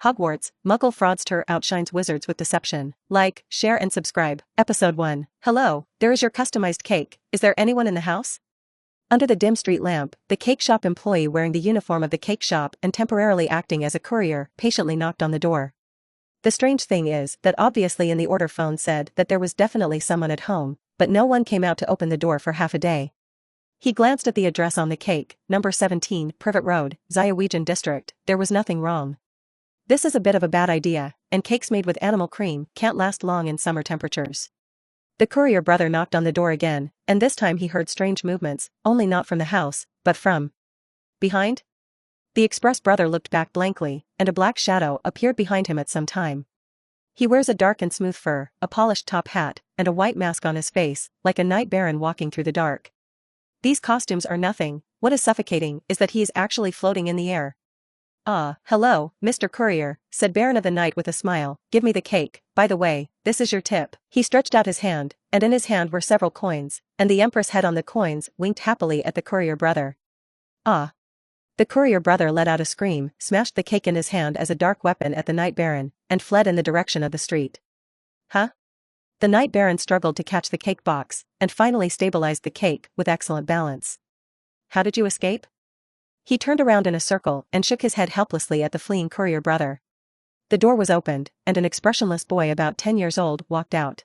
Hogwarts, Muggle Fraudster Outshines Wizards with Deception. Like, share and subscribe. Episode 1. Hello, there is your customized cake. Is there anyone in the house? Under the dim street lamp, the cake shop employee wearing the uniform of the cake shop and temporarily acting as a courier patiently knocked on the door. The strange thing is that obviously in the order phone said that there was definitely someone at home, but no one came out to open the door for half a day. He glanced at the address on the cake, number 17, Privet Road, Diagon District. There was nothing wrong. This is a bit of a bad idea, and cakes made with animal cream can't last long in summer temperatures. The courier brother knocked on the door again, and this time he heard strange movements, only not from the house, but from behind. The express brother looked back blankly, and a black shadow appeared behind him at some time. He wears a dark and smooth fur, a polished top hat, and a white mask on his face, like a night baron walking through the dark. These costumes are nothing. What is suffocating is that he is actually floating in the air. "Ah, hello, Mr. Courier," said Baron of the Night with a smile. "Give me the cake, by the way, this is your tip." He stretched out his hand, and in his hand were several coins, and the Empress head on the coins winked happily at the courier brother. "Ah." The courier brother let out a scream, smashed the cake in his hand as a dark weapon at the Night Baron, and fled in the direction of the street. "Huh?" The Night Baron struggled to catch the cake box, and finally stabilized the cake with excellent balance. "How did you escape?" He turned around in a circle and shook his head helplessly at the fleeing courier brother. The door was opened, and an expressionless boy about 10 years old walked out.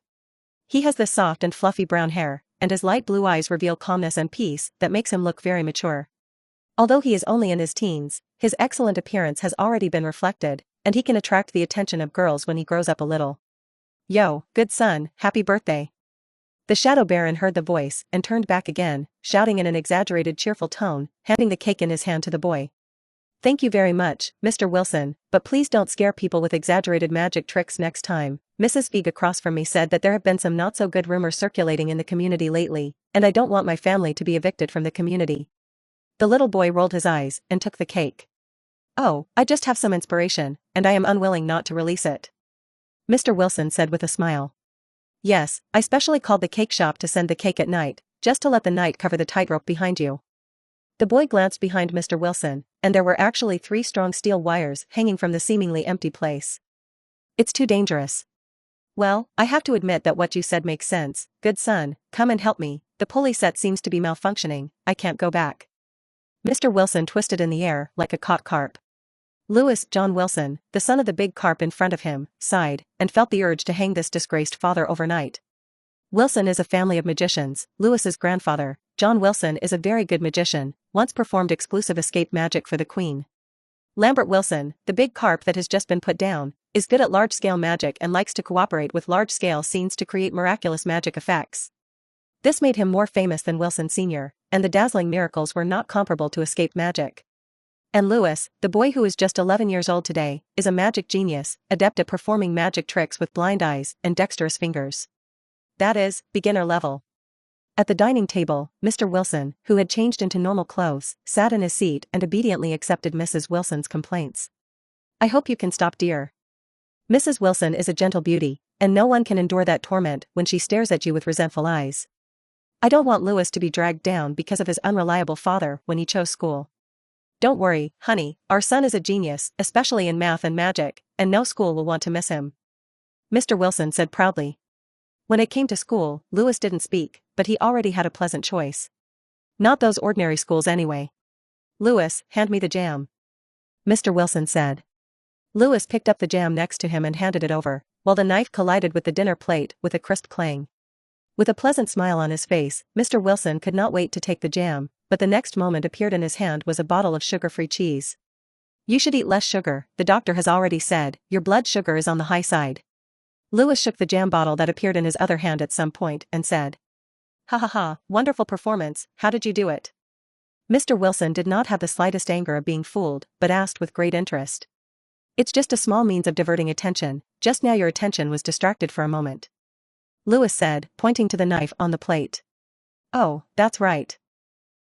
He has this soft and fluffy brown hair, and his light blue eyes reveal calmness and peace that makes him look very mature. Although he is only in his teens, his excellent appearance has already been reflected, and he can attract the attention of girls when he grows up a little. "Yo, good son, happy birthday." The Shadow Baron heard the voice and turned back again, shouting in an exaggerated cheerful tone, handing the cake in his hand to the boy. "Thank you very much, Mr. Wilson, but please don't scare people with exaggerated magic tricks next time. Mrs. Feig across from me said that there have been some not-so-good rumors circulating in the community lately, and I don't want my family to be evicted from the community." The little boy rolled his eyes and took the cake. "Oh, I just have some inspiration, and I am unwilling not to release it," Mr. Wilson said with a smile. "Yes, I specially called the cake shop to send the cake at night, just to let the night cover the tightrope behind you." The boy glanced behind Mr. Wilson, and there were actually 3 strong steel wires hanging from the seemingly empty place. "It's too dangerous." "Well, I have to admit that what you said makes sense. Good son, come and help me. The pulley set seems to be malfunctioning. I can't go back." Mr. Wilson twisted in the air like a caught carp. Louis John Wilson, the son of the big carp in front of him, sighed, and felt the urge to hang this disgraced father overnight. Wilson is a family of magicians. Louis's grandfather, John Wilson, is a very good magician, once performed exclusive escape magic for the Queen. Lambert Wilson, the big carp that has just been put down, is good at large-scale magic and likes to cooperate with large-scale scenes to create miraculous magic effects. This made him more famous than Wilson Sr., and the dazzling miracles were not comparable to escape magic. And Louis, the boy who is just 11 years old today, is a magic genius, adept at performing magic tricks with blind eyes and dexterous fingers. That is, beginner level. At the dining table, Mr. Wilson, who had changed into normal clothes, sat in his seat and obediently accepted Mrs. Wilson's complaints. "I hope you can stop, dear. Mrs. Wilson is a gentle beauty, and no one can endure that torment when she stares at you with resentful eyes. I don't want Louis to be dragged down because of his unreliable father when he chose school. Don't worry, honey, our son is a genius, especially in math and magic, and no school will want to miss him," Mr. Wilson said proudly. When it came to school, Louis didn't speak, but he already had a pleasant choice. Not those ordinary schools anyway. "Louis, hand me the jam," Mr. Wilson said. Louis picked up the jam next to him and handed it over, while the knife collided with the dinner plate with a crisp clang. With a pleasant smile on his face, Mr. Wilson could not wait to take the jam, but the next moment appeared in his hand was a bottle of sugar-free cheese. "You should eat less sugar, the doctor has already said, your blood sugar is on the high side." Louis shook the jam bottle that appeared in his other hand at some point and said, "Ha ha ha, wonderful performance, how did you do it?" Mr. Wilson did not have the slightest anger of being fooled, but asked with great interest. "It's just a small means of diverting attention, just now your attention was distracted for a moment," Louis said, pointing to the knife on the plate. "Oh, that's right."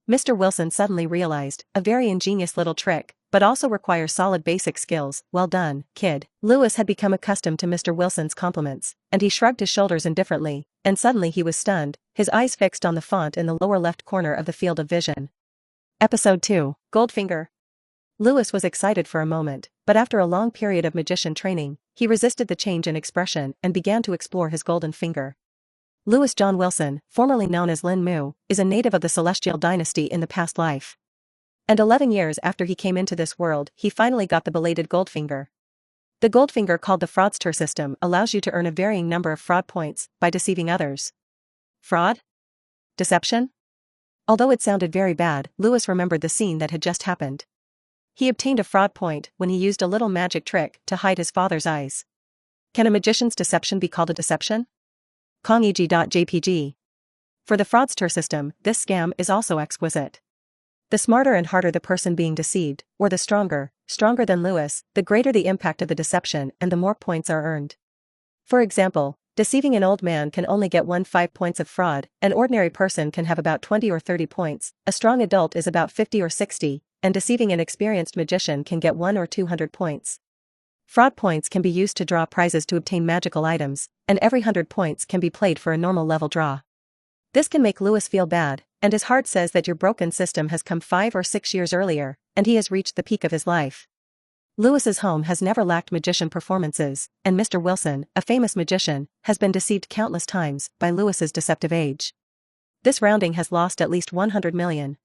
Mr. Wilson suddenly realized, a very ingenious little trick, but also requires solid basic skills. "Well done, kid." Louis had become accustomed to Mr. Wilson's compliments, and he shrugged his shoulders indifferently, and suddenly he was stunned, his eyes fixed on the font in the lower left corner of the field of vision. Episode 2, Goldfinger. Lewis was excited for a moment, but after a long period of magician training, he resisted the change in expression and began to explore his golden finger. Lewis John Wilson, formerly known as Lin Mu, is a native of the Celestial Dynasty in the past life. And 11 years after he came into this world, he finally got the belated Goldfinger. The Goldfinger, called the Fraudster system, allows you to earn a varying number of fraud points by deceiving others. Fraud? Deception? Although it sounded very bad, Lewis remembered the scene that had just happened. He obtained a fraud point when he used a little magic trick to hide his father's eyes. Can a magician's deception be called a deception? Kong.jpg. For the Fraudster system, this scam is also exquisite. The smarter and harder the person being deceived, or the stronger than Lewis, the greater the impact of the deception and the more points are earned. For example, deceiving an old man can only get 5 points of fraud, an ordinary person can have about 20 or 30 points, a strong adult is about 50 or 60, and deceiving an experienced magician can get 100 or 200 points. Fraud points can be used to draw prizes to obtain magical items, and every 100 points can be played for a normal level draw. This can make Lewis feel bad, and his heart says that your broken system has come 5 or 6 years earlier, and he has reached the peak of his life. Lewis's home has never lacked magician performances, and Mr. Wilson, a famous magician, has been deceived countless times by Lewis's deceptive age. This rounding has lost at least 100 million.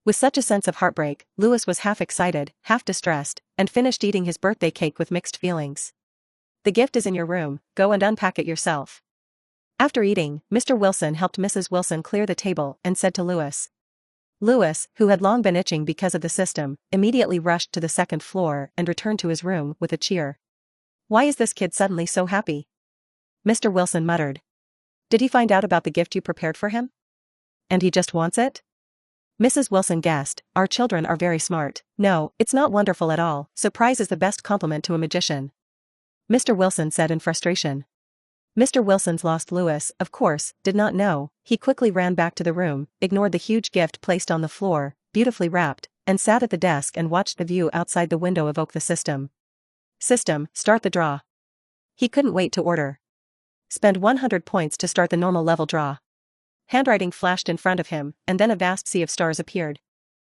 With such a sense of heartbreak, Lewis was half excited, half distressed, and finished eating his birthday cake with mixed feelings. The gift is in your room, go and unpack it yourself. After eating, Mr. Wilson helped Mrs. Wilson clear the table and said to Lewis. Lewis, who had long been itching because of the system, immediately rushed to the second floor and returned to his room with a cheer. Why is this kid suddenly so happy? Mr. Wilson muttered. Did he find out about the gift you prepared for him? And he just wants it? Mrs. Wilson guessed, our children are very smart. No, it's not wonderful at all, surprise is the best compliment to a magician. Mr. Wilson said in frustration. Mr. Wilson's lost Lewis, of course, did not know. He quickly ran back to the room, ignored the huge gift placed on the floor, beautifully wrapped, and sat at the desk and watched the view outside the window evoke the system. System, start the draw. He couldn't wait to order. Spend 100 points to start the normal level draw. Handwriting flashed in front of him, and then a vast sea of stars appeared.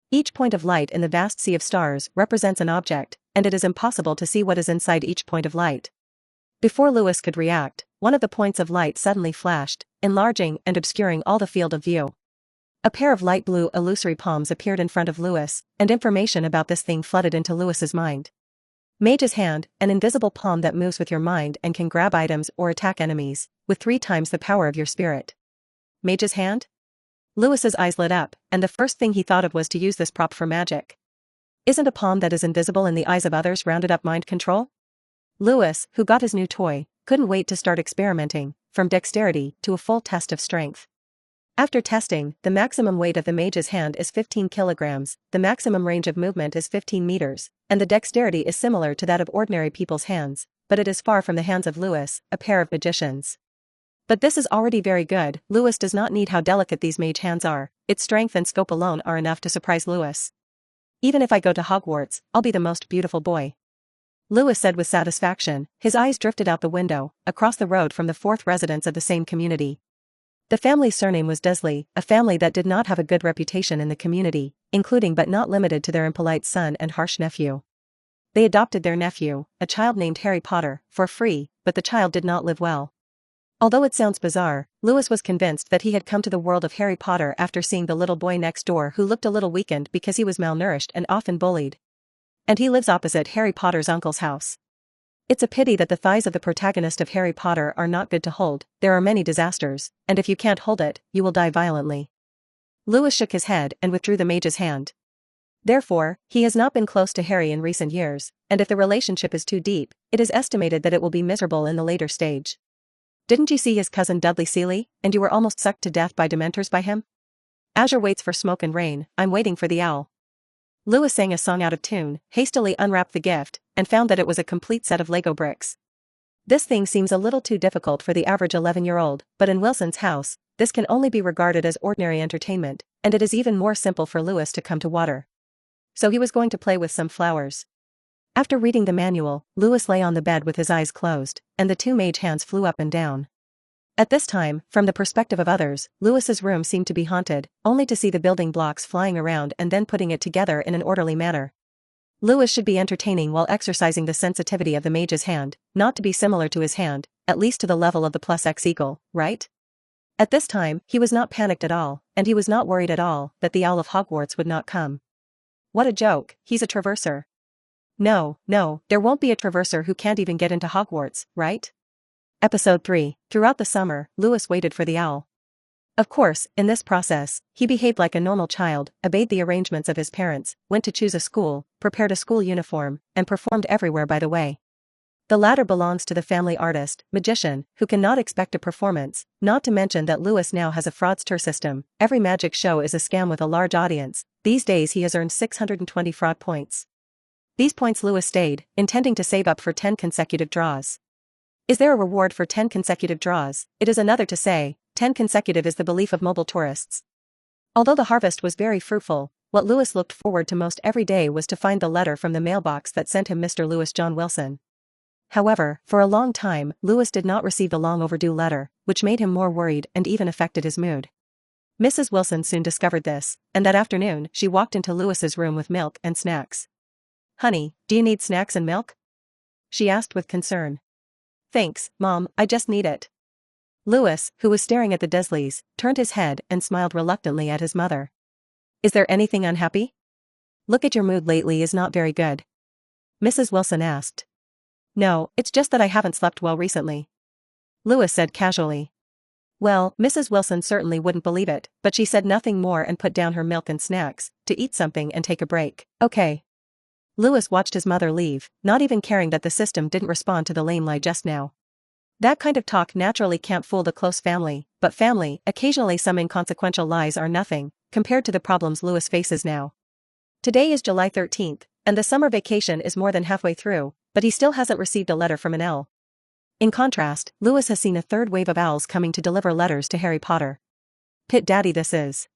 Each point of light in the vast sea of stars represents an object, and it is impossible to see what is inside each point of light. Before Lewis could react, one of the points of light suddenly flashed, enlarging and obscuring all the field of view. A pair of light blue illusory palms appeared in front of Lewis, and information about this thing flooded into Lewis's mind. Mage's Hand, an invisible palm that moves with your mind and can grab items or attack enemies, with 3 times the power of your spirit. Mage's Hand? Lewis's eyes lit up, and the first thing he thought of was to use this prop for magic. Isn't a palm that is invisible in the eyes of others rounded up mind control? Lewis, who got his new toy, couldn't wait to start experimenting, from dexterity to a full test of strength. After testing, the maximum weight of the Mage's Hand is 15 kilograms, the maximum range of movement is 15 meters, and the dexterity is similar to that of ordinary people's hands, but it is far from the hands of Lewis, a pair of magicians. But this is already very good. Lewis does not need how delicate these mage hands are, its strength and scope alone are enough to surprise Lewis. Even if I go to Hogwarts, I'll be the most beautiful boy. Lewis said with satisfaction, his eyes drifted out the window, across the road from the 4th residence of the same community. The family's surname was Dursley, a family that did not have a good reputation in the community, including but not limited to their impolite son and harsh nephew. They adopted their nephew, a child named Harry Potter, for free, but the child did not live well. Although it sounds bizarre, Lewis was convinced that he had come to the world of Harry Potter after seeing the little boy next door who looked a little weakened because he was malnourished and often bullied. And he lives opposite Harry Potter's uncle's house. It's a pity that the thighs of the protagonist of Harry Potter are not good to hold, there are many disasters, and if you can't hold it, you will die violently. Lewis shook his head and withdrew the Mage's Hand. Therefore, he has not been close to Harry in recent years, and if the relationship is too deep, it is estimated that it will be miserable in the later stage. Didn't you see his cousin Dudley Seeley, and you were almost sucked to death by dementors by him? Azure waits for smoke and rain, I'm waiting for the owl. Lewis sang a song out of tune, hastily unwrapped the gift, and found that it was a complete set of Lego bricks. This thing seems a little too difficult for the average 11-year-old, but in Wilson's house, this can only be regarded as ordinary entertainment, and it is even more simple for Lewis to come to water. So he was going to play with some flowers. After reading the manual, Lewis lay on the bed with his eyes closed, and the 2 mage hands flew up and down. At this time, from the perspective of others, Lewis's room seemed to be haunted, only to see the building blocks flying around and then putting it together in an orderly manner. Lewis should be entertaining while exercising the sensitivity of the mage's hand, not to be similar to his hand, at least to the level of the +X eagle, right? At this time, he was not panicked at all, and he was not worried at all that the Owl of Hogwarts would not come. What a joke, he's a traverser. No, there won't be a traverser who can't even get into Hogwarts, right? Episode 3. Throughout the summer, Lewis waited for the owl. Of course, in this process, he behaved like a normal child, obeyed the arrangements of his parents, went to choose a school, prepared a school uniform, and performed everywhere by the way. The latter belongs to the family artist, magician, who cannot expect a performance, not to mention that Lewis now has a fraudster system. Every magic show is a scam with a large audience. These days he has earned 620 fraud points. These points Lewis stayed, intending to save up for 10 consecutive draws. Is there a reward for 10 consecutive draws? It is another to say, 10 consecutive is the belief of mobile tourists. Although the harvest was very fruitful, what Lewis looked forward to most every day was to find the letter from the mailbox that sent him Mr. Lewis John Wilson. However, for a long time, Lewis did not receive the long overdue letter, which made him more worried and even affected his mood. Mrs. Wilson soon discovered this, and that afternoon she walked into Lewis's room with milk and snacks. "Honey, do you need snacks and milk?" she asked with concern. "Thanks, Mom, I just need it." Lewis, who was staring at the Dursleys, turned his head and smiled reluctantly at his mother. "Is there anything unhappy? Look at your mood lately is not very good." Mrs. Wilson asked. "No, it's just that I haven't slept well recently," Lewis said casually. Well, Mrs. Wilson certainly wouldn't believe it, but she said nothing more and put down her milk and snacks, to eat something and take a break. "Okay." Lewis watched his mother leave, not even caring that the system didn't respond to the lame lie just now. That kind of talk naturally can't fool the close family, but family, occasionally some inconsequential lies are nothing, compared to the problems Lewis faces now. Today is July 13th, and the summer vacation is more than halfway through, but he still hasn't received a letter from an owl. In contrast, Lewis has seen a third wave of owls coming to deliver letters to Harry Potter. Pit Daddy this is.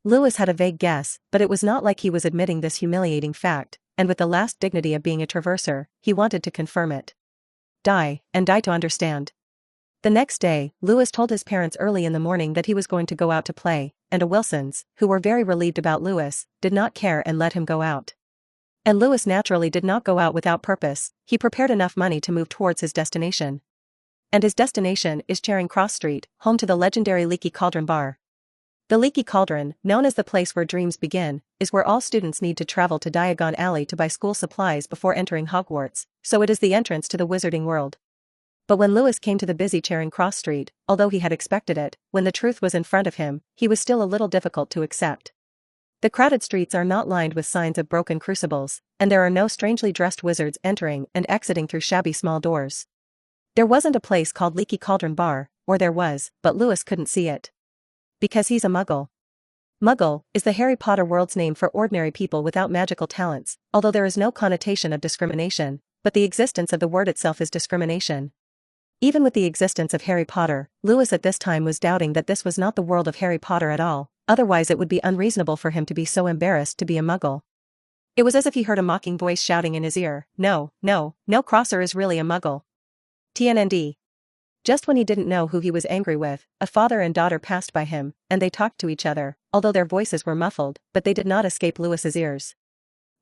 Lewis had a vague guess, but it was not like he was admitting this humiliating fact, and with the last dignity of being a traverser, he wanted to confirm it. Die to understand. The next day, Lewis told his parents early in the morning that he was going to go out to play, and the Wilsons, who were very relieved about Lewis, did not care and let him go out. And Lewis naturally did not go out without purpose. He prepared enough money to move towards his destination. And his destination is Charing Cross Street, home to the legendary Leaky Cauldron Bar. The Leaky Cauldron, known as the place where dreams begin, is where all students need to travel to Diagon Alley to buy school supplies before entering Hogwarts, so it is the entrance to the wizarding world. But when Lewis came to the busy Charing Cross Street, although he had expected it, when the truth was in front of him, he was still a little difficult to accept. The crowded streets are not lined with signs of broken crucibles, and there are no strangely dressed wizards entering and exiting through shabby small doors. There wasn't a place called Leaky Cauldron Bar, or there was, but Lewis couldn't see it. Because he's a Muggle. Muggle is the Harry Potter world's name for ordinary people without magical talents, although there is no connotation of discrimination, but the existence of the word itself is discrimination. Even with the existence of Harry Potter, Lewis at this time was doubting that this was not the world of Harry Potter at all, otherwise it would be unreasonable for him to be so embarrassed to be a Muggle. It was as if he heard a mocking voice shouting in his ear, No crosser is really a Muggle. TNND. Just when he didn't know who he was angry with, a father and daughter passed by him, and they talked to each other, although their voices were muffled, but they did not escape Lewis's ears.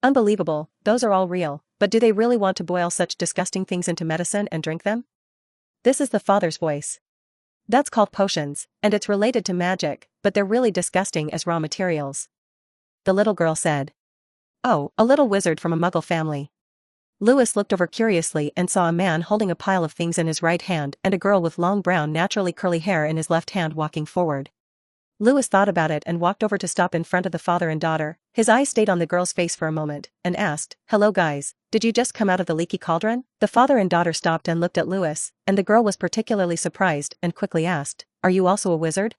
Unbelievable, those are all real, but do they really want to boil such disgusting things into medicine and drink them? This is the father's voice. That's called potions, and it's related to magic, but they're really disgusting as raw materials. The little girl said. Oh, a little wizard from a Muggle family. Lewis looked over curiously and saw a man holding a pile of things in his right hand and a girl with long brown naturally curly hair in his left hand walking forward. Lewis thought about it and walked over to stop in front of the father and daughter. His eyes stayed on the girl's face for a moment, and asked, "Hello guys, did you just come out of the Leaky Cauldron?" The father and daughter stopped and looked at Lewis, and the girl was particularly surprised and quickly asked, "Are you also a wizard?"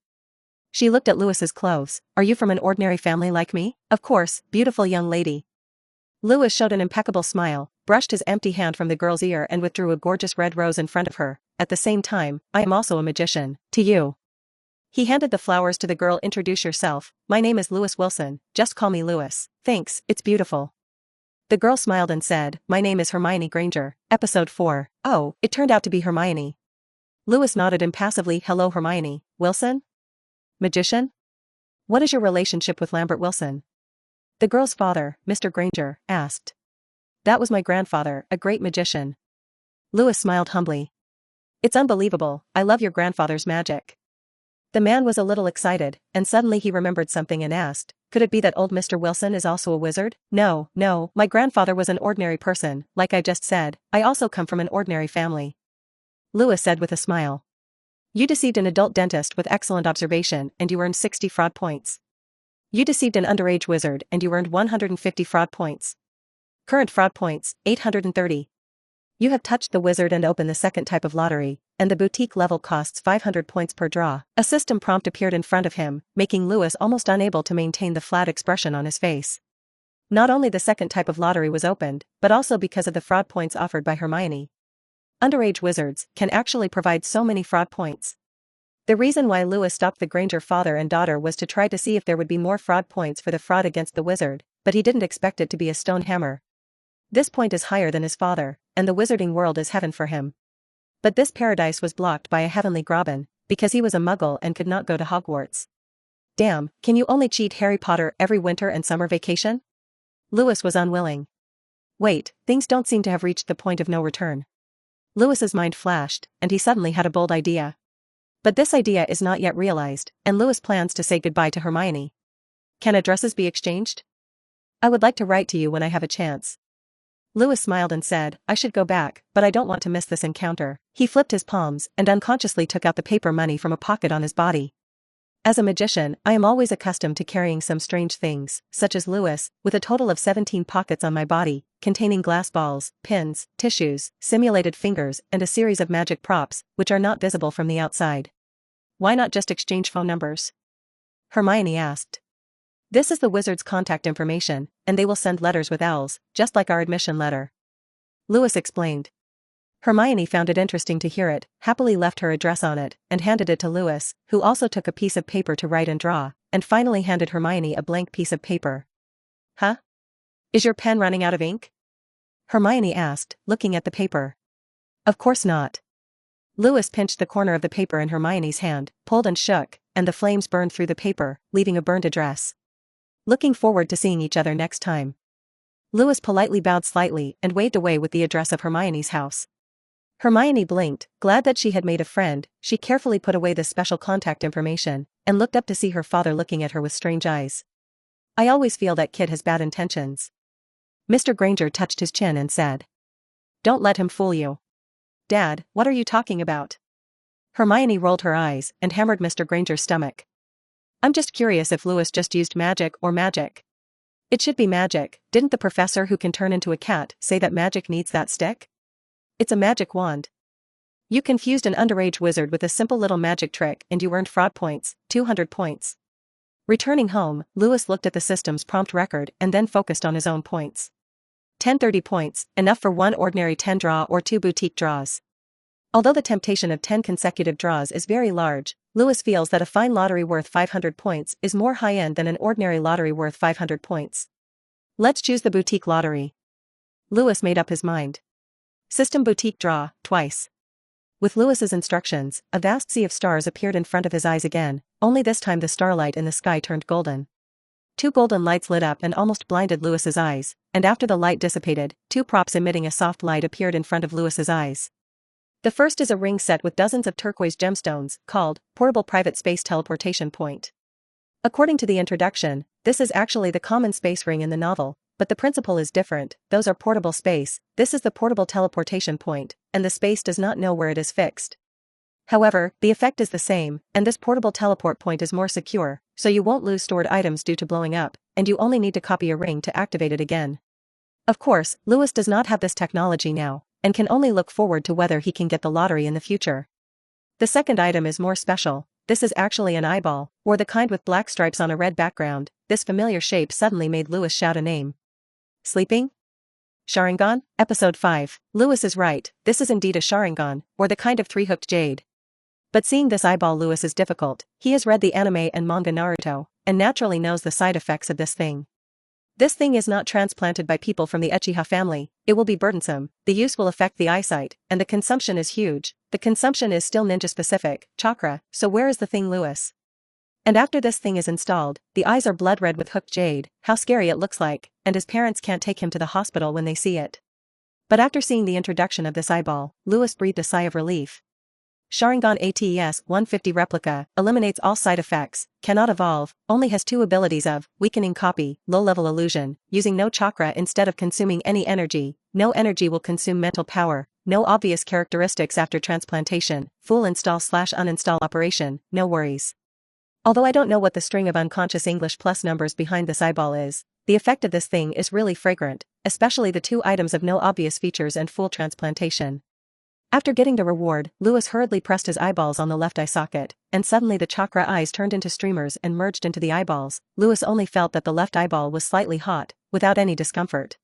She looked at Lewis's clothes. "Are you from an ordinary family like me?" "Of course, beautiful young lady." Lewis showed an impeccable smile, brushed his empty hand from the girl's ear and withdrew a gorgeous red rose in front of her. At the same time, "I am also a magician. To you." He handed the flowers to the girl. "Introduce yourself. My name is Lewis Wilson, just call me Lewis." "Thanks, it's beautiful." The girl smiled and said, "My name is Hermione Granger." Episode 4. Oh, it turned out to be Hermione. Lewis nodded impassively. "Hello Hermione. Wilson? Magician? What is your relationship with Lambert Wilson?" The girl's father, Mr. Granger, asked. That was my grandfather, a great magician. Lewis smiled humbly. It's unbelievable, I love your grandfather's magic. The man was a little excited, and suddenly he remembered something and asked, could it be that old Mr. Wilson is also a wizard? No, my grandfather was an ordinary person, like I just said, I also come from an ordinary family. Lewis said with a smile. You deceived an adult dentist with excellent observation and you earned 60 fraud points. You deceived an underage wizard and you earned 150 fraud points. Current fraud points, 830. You have touched the wizard and opened the second type of lottery, and the boutique level costs 500 points per draw. A system prompt appeared in front of him, making Lewis almost unable to maintain the flat expression on his face. Not only the second type of lottery was opened, but also because of the fraud points offered by Hermione. Underage wizards can actually provide so many fraud points. The reason why Lewis stopped the Granger father and daughter was to try to see if there would be more fraud points for the fraud against the wizard, but he didn't expect it to be a stone hammer. This point is higher than his father, and the wizarding world is heaven for him. But this paradise was blocked by a heavenly Grobbin, because he was a muggle and could not go to Hogwarts. Damn, can you only cheat Harry Potter every winter and summer vacation? Lewis was unwilling. Wait, things don't seem to have reached the point of no return. Lewis's mind flashed, and he suddenly had a bold idea. But this idea is not yet realized, and Lewis plans to say goodbye to Hermione. Can addresses be exchanged? I would like to write to you when I have a chance. Lewis smiled and said, I should go back, but I don't want to miss this encounter. He flipped his palms and unconsciously took out the paper money from a pocket on his body. As a magician, I am always accustomed to carrying some strange things, such as Lewis, with a total of 17 pockets on my body, containing glass balls, pins, tissues, simulated fingers, and a series of magic props, which are not visible from the outside. Why not just exchange phone numbers? Hermione asked. This is the wizard's contact information, and they will send letters with L's, just like our admission letter. Lewis explained. Hermione found it interesting to hear it, happily left her address on it, and handed it to Lewis, who also took a piece of paper to write and draw, and finally handed Hermione a blank piece of paper. Huh? Is your pen running out of ink? Hermione asked, looking at the paper. Of course not. Lewis pinched the corner of the paper in Hermione's hand, pulled and shook, and the flames burned through the paper, leaving a burned address. Looking forward to seeing each other next time. Lewis politely bowed slightly and waved away with the address of Hermione's house. Hermione blinked, glad that she had made a friend. She carefully put away the special contact information, and looked up to see her father looking at her with strange eyes. I always feel that kid has bad intentions. Mr. Granger touched his chin and said. Don't let him fool you. Dad, what are you talking about? Hermione rolled her eyes and hammered Mr. Granger's stomach. I'm just curious if Lewis just used magic or magic. It should be magic. Didn't the professor who can turn into a cat say that magic needs that stick? It's a magic wand. You confused an underage wizard with a simple little magic trick and you earned fraud points, 200 points. Returning home, Lewis looked at the system's prompt record and then focused on his own points. 1030 points, enough for one ordinary 10 draw or 2 boutique draws. Although the temptation of 10 consecutive draws is very large, Lewis feels that a fine lottery worth 500 points is more high-end than an ordinary lottery worth 500 points. Let's choose the boutique lottery. Lewis made up his mind. System boutique draw, twice. With Lewis's instructions, a vast sea of stars appeared in front of his eyes again, only this time the starlight in the sky turned golden. 2 golden lights lit up and almost blinded Lewis's eyes, and after the light dissipated, 2 props emitting a soft light appeared in front of Lewis's eyes. The first is a ring set with dozens of turquoise gemstones, called Portable Private Space Teleportation Point. According to the introduction, this is actually the common space ring in the novel, but the principle is different. Those are portable space, this is the portable teleportation point, and the space does not know where it is fixed. However, the effect is the same, and this portable teleport point is more secure, so you won't lose stored items due to blowing up, and you only need to copy a ring to activate it again. Of course, Lewis does not have this technology now, and can only look forward to whether he can get the lottery in the future. The second item is more special. This is actually an eyeball, or the kind with black stripes on a red background. This familiar shape suddenly made Lewis shout a name. Sleeping? Sharingan? Episode 5. Lewis is right, this is indeed a Sharingan, or the kind of 3-hooked jade. But seeing this eyeball Lewis is difficult. He has read the anime and manga Naruto, and naturally knows the side effects of this thing. This thing is not transplanted by people from the Uchiha family, it will be burdensome, the use will affect the eyesight, and the consumption is huge. The consumption is still ninja specific, chakra, so where is the thing Lewis? And after this thing is installed, the eyes are blood red with hooked jade, how scary it looks like, and his parents can't take him to the hospital when they see it. But after seeing the introduction of this eyeball, Lewis breathed a sigh of relief. Sharingan ATES 150 replica, eliminates all side effects, cannot evolve, only has 2 abilities of, weakening copy, low-level illusion, using no chakra instead of consuming any energy, no energy will consume mental power, no obvious characteristics after transplantation, full install/uninstall operation, no worries. Although I don't know what the string of unconscious English plus numbers behind this eyeball is, the effect of this thing is really fragrant, especially the 2 items of no obvious features and full transplantation. After getting the reward, Lewis hurriedly pressed his eyeballs on the left eye socket, and suddenly the chakra eyes turned into streamers and merged into the eyeballs. Lewis only felt that the left eyeball was slightly hot, without any discomfort.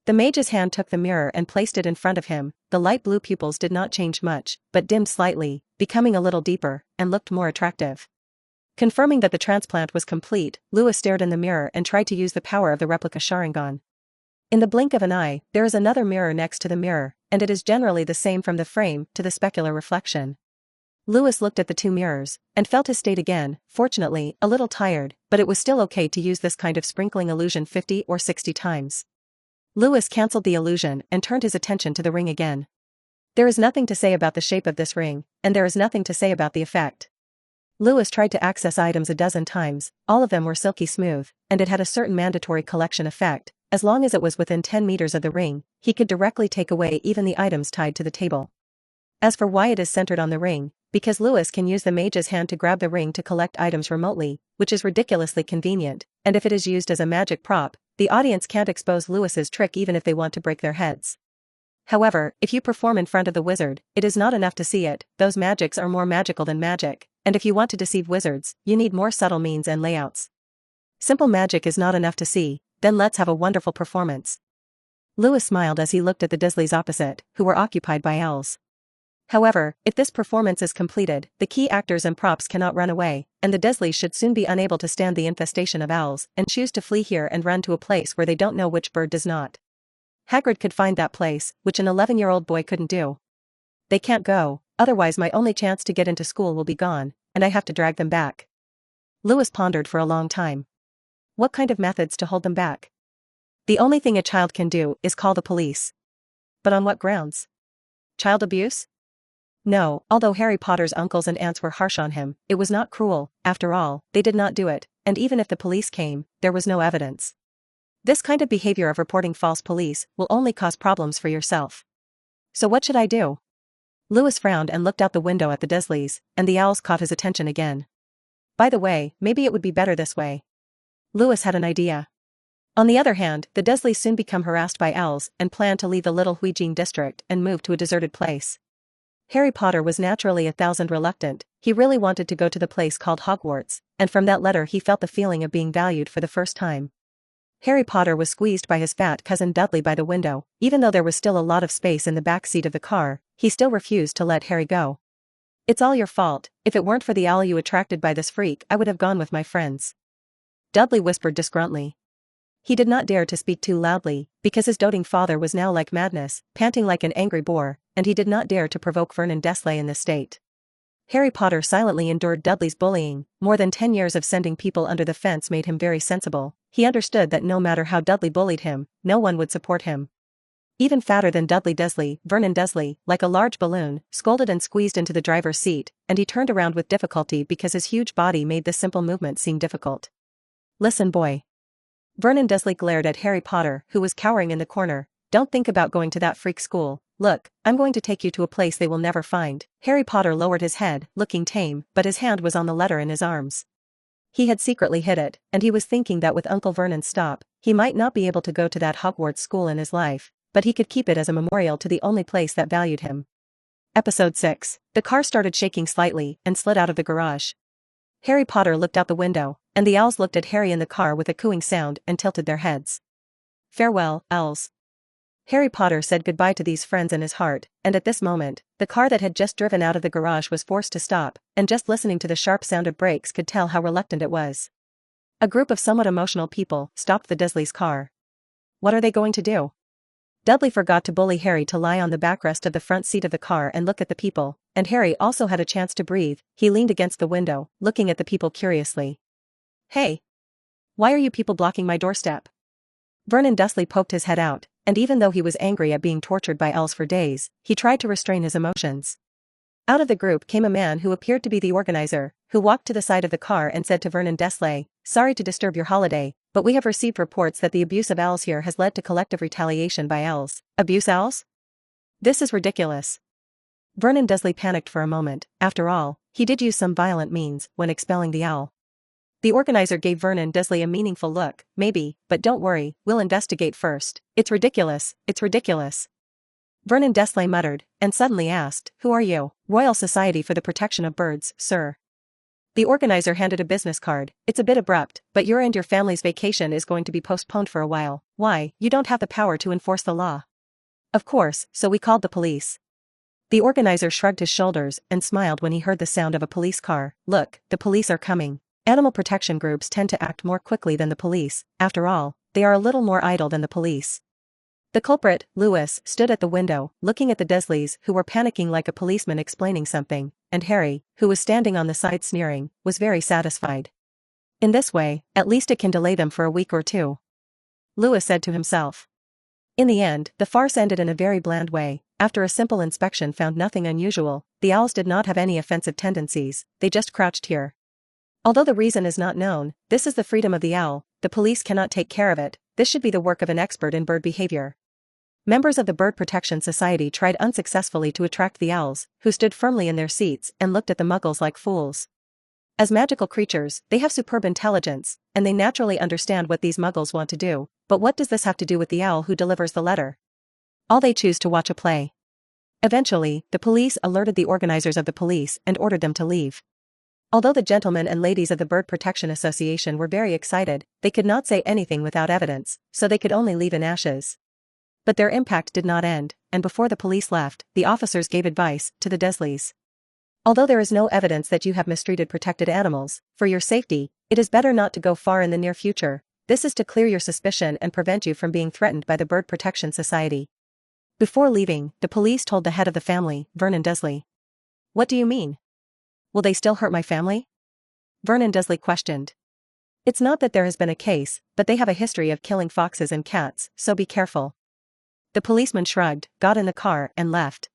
The mage's hand took the mirror and placed it in front of him. The light blue pupils did not change much, but dimmed slightly, becoming a little deeper, and looked more attractive. Confirming that the transplant was complete, Lewis stared in the mirror and tried to use the power of the replica Sharingan. In the blink of an eye, there is another mirror next to the mirror, and it is generally the same from the frame to the specular reflection. Lewis looked at the 2 mirrors, and felt his state again, fortunately, a little tired, but it was still okay to use this kind of sprinkling illusion 50 or 60 times. Lewis cancelled the illusion and turned his attention to the ring again. There is nothing to say about the shape of this ring, and there is nothing to say about the effect. Lewis tried to access items a dozen times, all of them were silky smooth, and it had a certain mandatory collection effect. As long as it was within 10 meters of the ring, he could directly take away even the items tied to the table. As for why it is centered on the ring, because Lewis can use the mage's hand to grab the ring to collect items remotely, which is ridiculously convenient, and if it is used as a magic prop, the audience can't expose Lewis's trick even if they want to break their heads. However, if you perform in front of the wizard, it is not enough to see it, those magics are more magical than magic, and if you want to deceive wizards, you need more subtle means and layouts. Simple magic is not enough to see. Then let's have a wonderful performance. Lewis smiled as he looked at the Dursleys opposite, who were occupied by owls. However, if this performance is completed, the key actors and props cannot run away, and the Dursleys should soon be unable to stand the infestation of owls and choose to flee here and run to a place where they don't know which bird does not. Hagrid could find that place, which an 11-year-old boy couldn't do. They can't go, otherwise my only chance to get into school will be gone, and I have to drag them back. Lewis pondered for a long time. What kind of methods to hold them back? The only thing a child can do is call the police. But on what grounds? Child abuse? No, although Harry Potter's uncles and aunts were harsh on him, it was not cruel. After all, they did not do it, and even if the police came, there was no evidence. This kind of behavior of reporting false police will only cause problems for yourself. So what should I do? Lewis frowned and looked out the window at the Dursleys, and the owls caught his attention again. By the way, maybe it would be better this way. Lewis had an idea. On the other hand, the Dursleys soon become harassed by owls and planned to leave the little Huijin district and move to a deserted place. Harry Potter was naturally 1,000 reluctant. He really wanted to go to the place called Hogwarts, and from that letter he felt the feeling of being valued for the first time. Harry Potter was squeezed by his fat cousin Dudley by the window. Even though there was still a lot of space in the back seat of the car, he still refused to let Harry go. It's all your fault. If it weren't for the owl you attracted by this freak, I would have gone with my friends. Dudley whispered disgruntledly. He did not dare to speak too loudly, because his doting father was now like madness, panting like an angry boar, and he did not dare to provoke Vernon Dursley in this state. Harry Potter silently endured Dudley's bullying. More than 10 years of sending people under the fence made him very sensible. He understood that no matter how Dudley bullied him, no one would support him. Even fatter than Dudley Dursley, Vernon Dursley, like a large balloon, scolded and squeezed into the driver's seat, and he turned around with difficulty because his huge body made this simple movement seem difficult. Listen, boy. Vernon Dursley glared at Harry Potter, who was cowering in the corner. Don't think about going to that freak school. Look, I'm going to take you to a place they will never find. Harry Potter lowered his head, looking tame, but his hand was on the letter in his arms. He had secretly hid it, and he was thinking that with Uncle Vernon's stop, he might not be able to go to that Hogwarts school in his life, but he could keep it as a memorial to the only place that valued him. Episode 6. The car started shaking slightly and slid out of the garage. Harry Potter looked out the window, and the owls looked at Harry in the car with a cooing sound and tilted their heads. Farewell, owls. Harry Potter said goodbye to these friends in his heart, and at this moment, the car that had just driven out of the garage was forced to stop, and just listening to the sharp sound of brakes could tell how reluctant it was. A group of somewhat emotional people stopped the Dursleys' car. What are they going to do? Dudley forgot to bully Harry to lie on the backrest of the front seat of the car and look at the people, and Harry also had a chance to breathe. He leaned against the window, looking at the people curiously. "Hey! Why are you people blocking my doorstep?" Vernon Dursley poked his head out, and even though he was angry at being tortured by elves for days, he tried to restrain his emotions. Out of the group came a man who appeared to be the organizer, who walked to the side of the car and said to Vernon Dursley, "Sorry to disturb your holiday, but we have received reports that the abuse of owls here has led to collective retaliation by owls." "Abuse owls? This is ridiculous." Vernon Dursley panicked for a moment. After all, he did use some violent means when expelling the owl. The organizer gave Vernon Dursley a meaningful look. "Maybe, but don't worry, we'll investigate first." "It's ridiculous, it's ridiculous." Vernon Dursley muttered, and suddenly asked, "Who are you?" "Royal Society for the Protection of Birds, sir." The organizer handed a business card. "It's a bit abrupt, but your and your family's vacation is going to be postponed for a while." "Why? You don't have the power to enforce the law." "Of course, so we called the police." The organizer shrugged his shoulders and smiled when he heard the sound of a police car. "Look, the police are coming." Animal protection groups tend to act more quickly than the police. After all, they are a little more idle than the police. The culprit, Lewis, stood at the window, looking at the Dursleys, who were panicking like a policeman explaining something, and Harry, who was standing on the side sneering, was very satisfied. "In this way, at least it can delay them for a week or two," Lewis said to himself. In the end, the farce ended in a very bland way. After a simple inspection found nothing unusual. The owls did not have any offensive tendencies, they just crouched here. Although the reason is not known, this is the freedom of the owl, the police cannot take care of it, this should be the work of an expert in bird behavior. Members of the Bird Protection Society tried unsuccessfully to attract the owls, who stood firmly in their seats and looked at the Muggles like fools. As magical creatures, they have superb intelligence, and they naturally understand what these Muggles want to do, but what does this have to do with the owl who delivers the letter? All they choose to watch a play. Eventually, the police alerted the organizers of the police and ordered them to leave. Although the gentlemen and ladies of the Bird Protection Association were very excited, they could not say anything without evidence, so they could only leave in ashes. But their impact did not end, and before the police left, the officers gave advice to the Dursleys. Although there is no evidence that you have mistreated protected animals, for your safety, it is better not to go far in the near future. This is to clear your suspicion and prevent you from being threatened by the Bird Protection Society. Before leaving, the police told the head of the family, Vernon Dursley. "What do you mean? Will they still hurt my family?" Vernon Dursley questioned. "It's not that there has been a case, but they have a history of killing foxes and cats, so be careful." The policeman shrugged, got in the car, and left.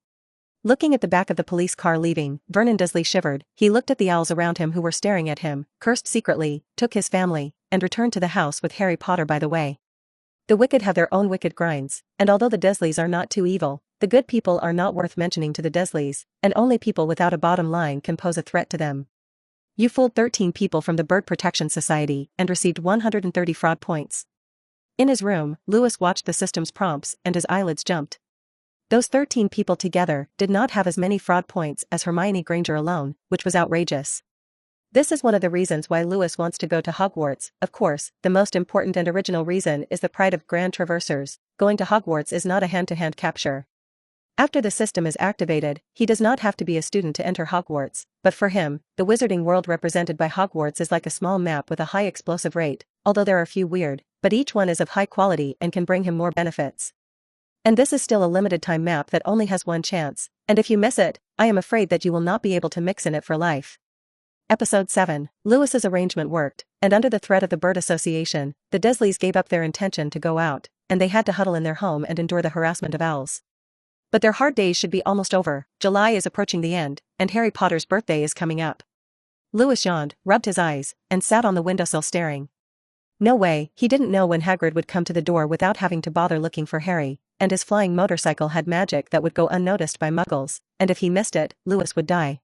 Looking at the back of the police car leaving, Vernon Dursley shivered. He looked at the owls around him who were staring at him, cursed secretly, took his family, and returned to the house with Harry Potter by the way. The wicked have their own wicked grinds, and although the Dursleys are not too evil, the good people are not worth mentioning to the Dursleys, and only people without a bottom line can pose a threat to them. You fooled 13 people from the Bird Protection Society and received 130 fraud points. In his room, Lewis watched the system's prompts and his eyelids jumped. Those 13 people together did not have as many fraud points as Hermione Granger alone, which was outrageous. This is one of the reasons why Lewis wants to go to Hogwarts. Of course, the most important and original reason is the pride of Grand Traversers. Going to Hogwarts is not a hand-to-hand capture. After the system is activated, he does not have to be a student to enter Hogwarts, but for him, the wizarding world represented by Hogwarts is like a small map with a high explosive rate, although there are a few weird, but each one is of high quality and can bring him more benefits. And this is still a limited time map that only has one chance, and if you miss it, I am afraid that you will not be able to mix in it for life. Episode 7. Lewis's arrangement worked, and under the threat of the Bird Association, the Dursleys gave up their intention to go out, and they had to huddle in their home and endure the harassment of owls. But their hard days should be almost over. July is approaching the end, and Harry Potter's birthday is coming up. Lewis yawned, rubbed his eyes, and sat on the windowsill staring. No way, he didn't know when Hagrid would come to the door without having to bother looking for Harry, and his flying motorcycle had magic that would go unnoticed by Muggles, and if he missed it, Lewis would die.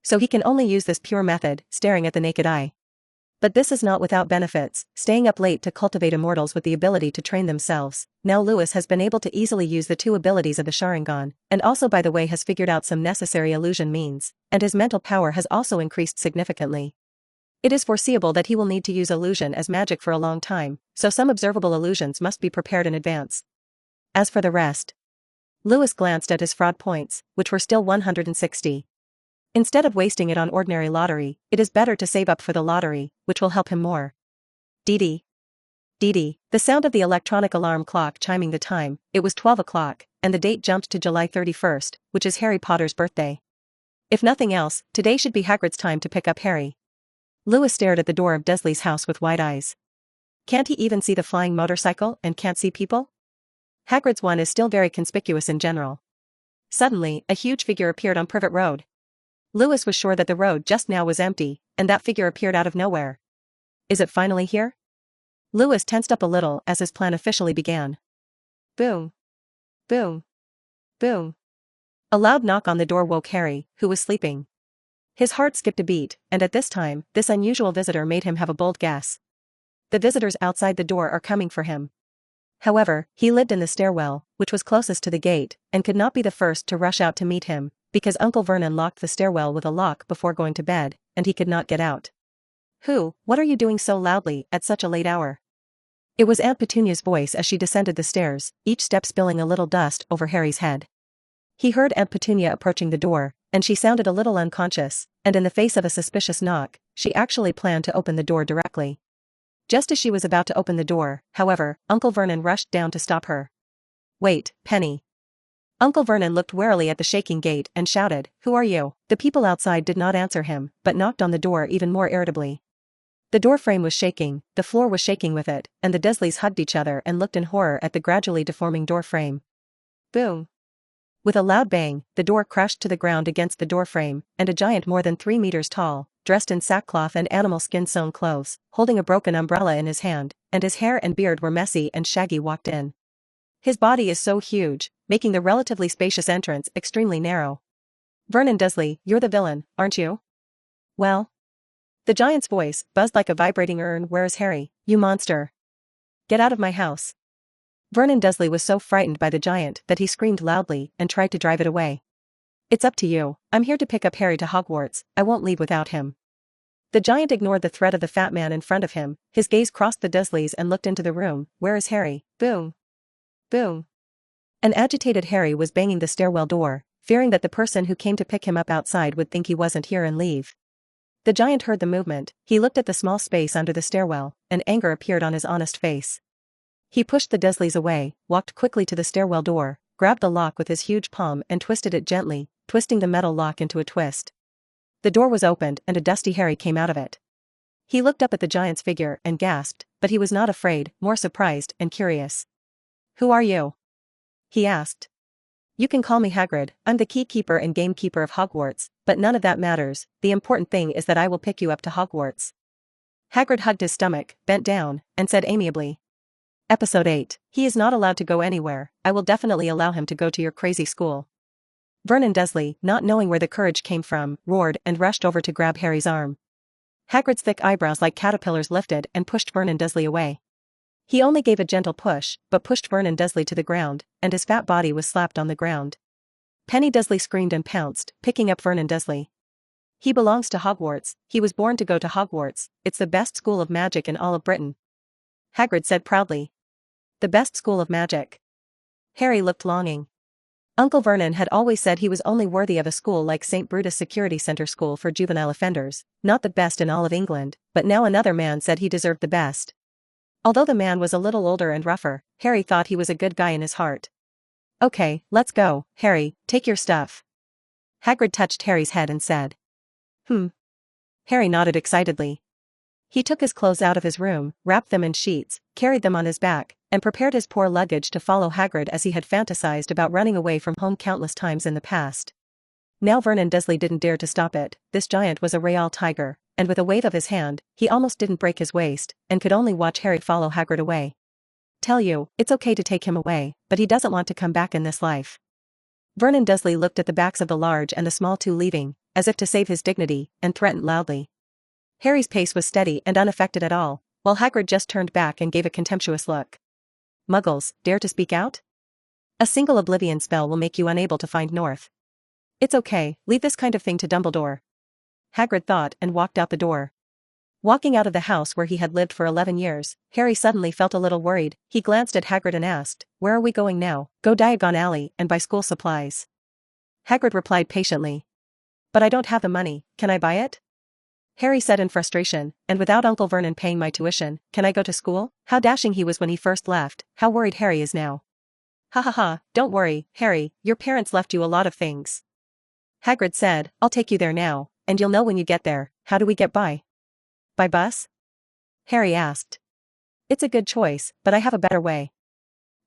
So he can only use this pure method, staring at the naked eye. But this is not without benefits, staying up late to cultivate immortals with the ability to train themselves. Now Lewis has been able to easily use the 2 abilities of the Sharingan, and also by the way has figured out some necessary illusion means, and his mental power has also increased significantly. It is foreseeable that he will need to use illusion as magic for a long time, so some observable illusions must be prepared in advance. As for the rest, Lewis glanced at his fraud points, which were still 160. Instead of wasting it on ordinary lottery, it is better to save up for the lottery, which will help him more. Dee Dee. Dee Dee, the sound of the electronic alarm clock chiming the time, it was 12 o'clock, and the date jumped to July 31st, which is Harry Potter's birthday. If nothing else, today should be Hagrid's time to pick up Harry. Lewis stared at the door of Dursley's house with wide eyes. Can't he even see the flying motorcycle and can't see people? Hagrid's one is still very conspicuous in general. Suddenly, a huge figure appeared on Privet Road. Lewis was sure that the road just now was empty, and that figure appeared out of nowhere. Is it finally here? Lewis tensed up a little as his plan officially began. Boom. Boom. Boom. A loud knock on the door woke Harry, who was sleeping. His heart skipped a beat, and at this time, this unusual visitor made him have a bold guess. The visitors outside the door are coming for him. However, he lived in the stairwell, which was closest to the gate, and could not be the first to rush out to meet him, because Uncle Vernon locked the stairwell with a lock before going to bed, and he could not get out. What are you doing so loudly at such a late hour? It was Aunt Petunia's voice as she descended the stairs, each step spilling a little dust over Harry's head. He heard Aunt Petunia approaching the door, and she sounded a little unconscious, and in the face of a suspicious knock, she actually planned to open the door directly. Just as she was about to open the door, however, Uncle Vernon rushed down to stop her. Wait, Penny. Uncle Vernon looked warily at the shaking gate and shouted, "Who are you?" The people outside did not answer him, but knocked on the door even more irritably. The door frame was shaking, the floor was shaking with it, and the Dursleys hugged each other and looked in horror at the gradually deforming door frame. Boom. With a loud bang, the door crashed to the ground against the door frame, and a giant more than 3 meters tall, dressed in sackcloth and animal skin sewn clothes, holding a broken umbrella in his hand, and his hair and beard were messy and shaggy, walked in. His body is so huge, making the relatively spacious entrance extremely narrow. Vernon Dursley, you're the villain, aren't you? Well? The giant's voice buzzed like a vibrating urn. Where's Harry, you monster? Get out of my house. Vernon Dursley was so frightened by the giant that he screamed loudly and tried to drive it away. It's up to you, I'm here to pick up Harry to Hogwarts, I won't leave without him. The giant ignored the threat of the fat man in front of him, his gaze crossed the Dursleys and looked into the room. Where is Harry? Boom. Boom. An agitated Harry was banging the stairwell door, fearing that the person who came to pick him up outside would think he wasn't here and leave. The giant heard the movement, he looked at the small space under the stairwell, and anger appeared on his honest face. He pushed the Dursleys away, walked quickly to the stairwell door, grabbed the lock with his huge palm and twisted it gently, twisting the metal lock into a twist. The door was opened and a dusty Harry came out of it. He looked up at the giant's figure and gasped, but he was not afraid, more surprised and curious. Who are you? He asked. You can call me Hagrid, I'm the keykeeper and gamekeeper of Hogwarts, but none of that matters, the important thing is that I will pick you up to Hogwarts. Hagrid hugged his stomach, bent down, and said amiably. Episode 8, he is not allowed to go anywhere, I will definitely allow him to go to your crazy school. Vernon Dursley, not knowing where the courage came from, roared and rushed over to grab Harry's arm. Hagrid's thick eyebrows like caterpillars lifted and pushed Vernon Dursley away. He only gave a gentle push, but pushed Vernon Dursley to the ground, and his fat body was slapped on the ground. Penny Dursley screamed and pounced, picking up Vernon Dursley. He belongs to Hogwarts, he was born to go to Hogwarts, it's the best school of magic in all of Britain. Hagrid said proudly. The best school of magic. Harry looked longing. Uncle Vernon had always said he was only worthy of a school like St. Brutus Security Centre School for juvenile offenders, not the best in all of England, but now another man said he deserved the best. Although the man was a little older and rougher, Harry thought he was a good guy in his heart. Okay, let's go, Harry, take your stuff. Hagrid touched Harry's head and said. Harry nodded excitedly. He took his clothes out of his room, wrapped them in sheets, carried them on his back, and prepared his poor luggage to follow Hagrid as he had fantasized about running away from home countless times in the past. Now Vernon Dursley didn't dare to stop it, this giant was a real tiger, and with a wave of his hand, he almost didn't break his waist, and could only watch Harry follow Hagrid away. Tell you, it's okay to take him away, but he doesn't want to come back in this life. Vernon Dursley looked at the backs of the large and the small two leaving, as if to save his dignity, and threatened loudly. Harry's pace was steady and unaffected at all, while Hagrid just turned back and gave a contemptuous look. Muggles, dare to speak out? A single oblivion spell will make you unable to find North. It's okay, leave this kind of thing to Dumbledore. Hagrid thought and walked out the door. Walking out of the house where he had lived for 11 years, Harry suddenly felt a little worried. He glanced at Hagrid and asked, "Where are we going now?" "Go Diagon Alley and buy school supplies." Hagrid replied patiently. "But I don't have the money, can I buy it?" Harry said in frustration, and without Uncle Vernon paying my tuition, can I go to school? How dashing he was when he first left, how worried Harry is now. Ha ha ha, don't worry, Harry, your parents left you a lot of things. Hagrid said, I'll take you there now, and you'll know when you get there. How do we get by? By bus? Harry asked. It's a good choice, but I have a better way.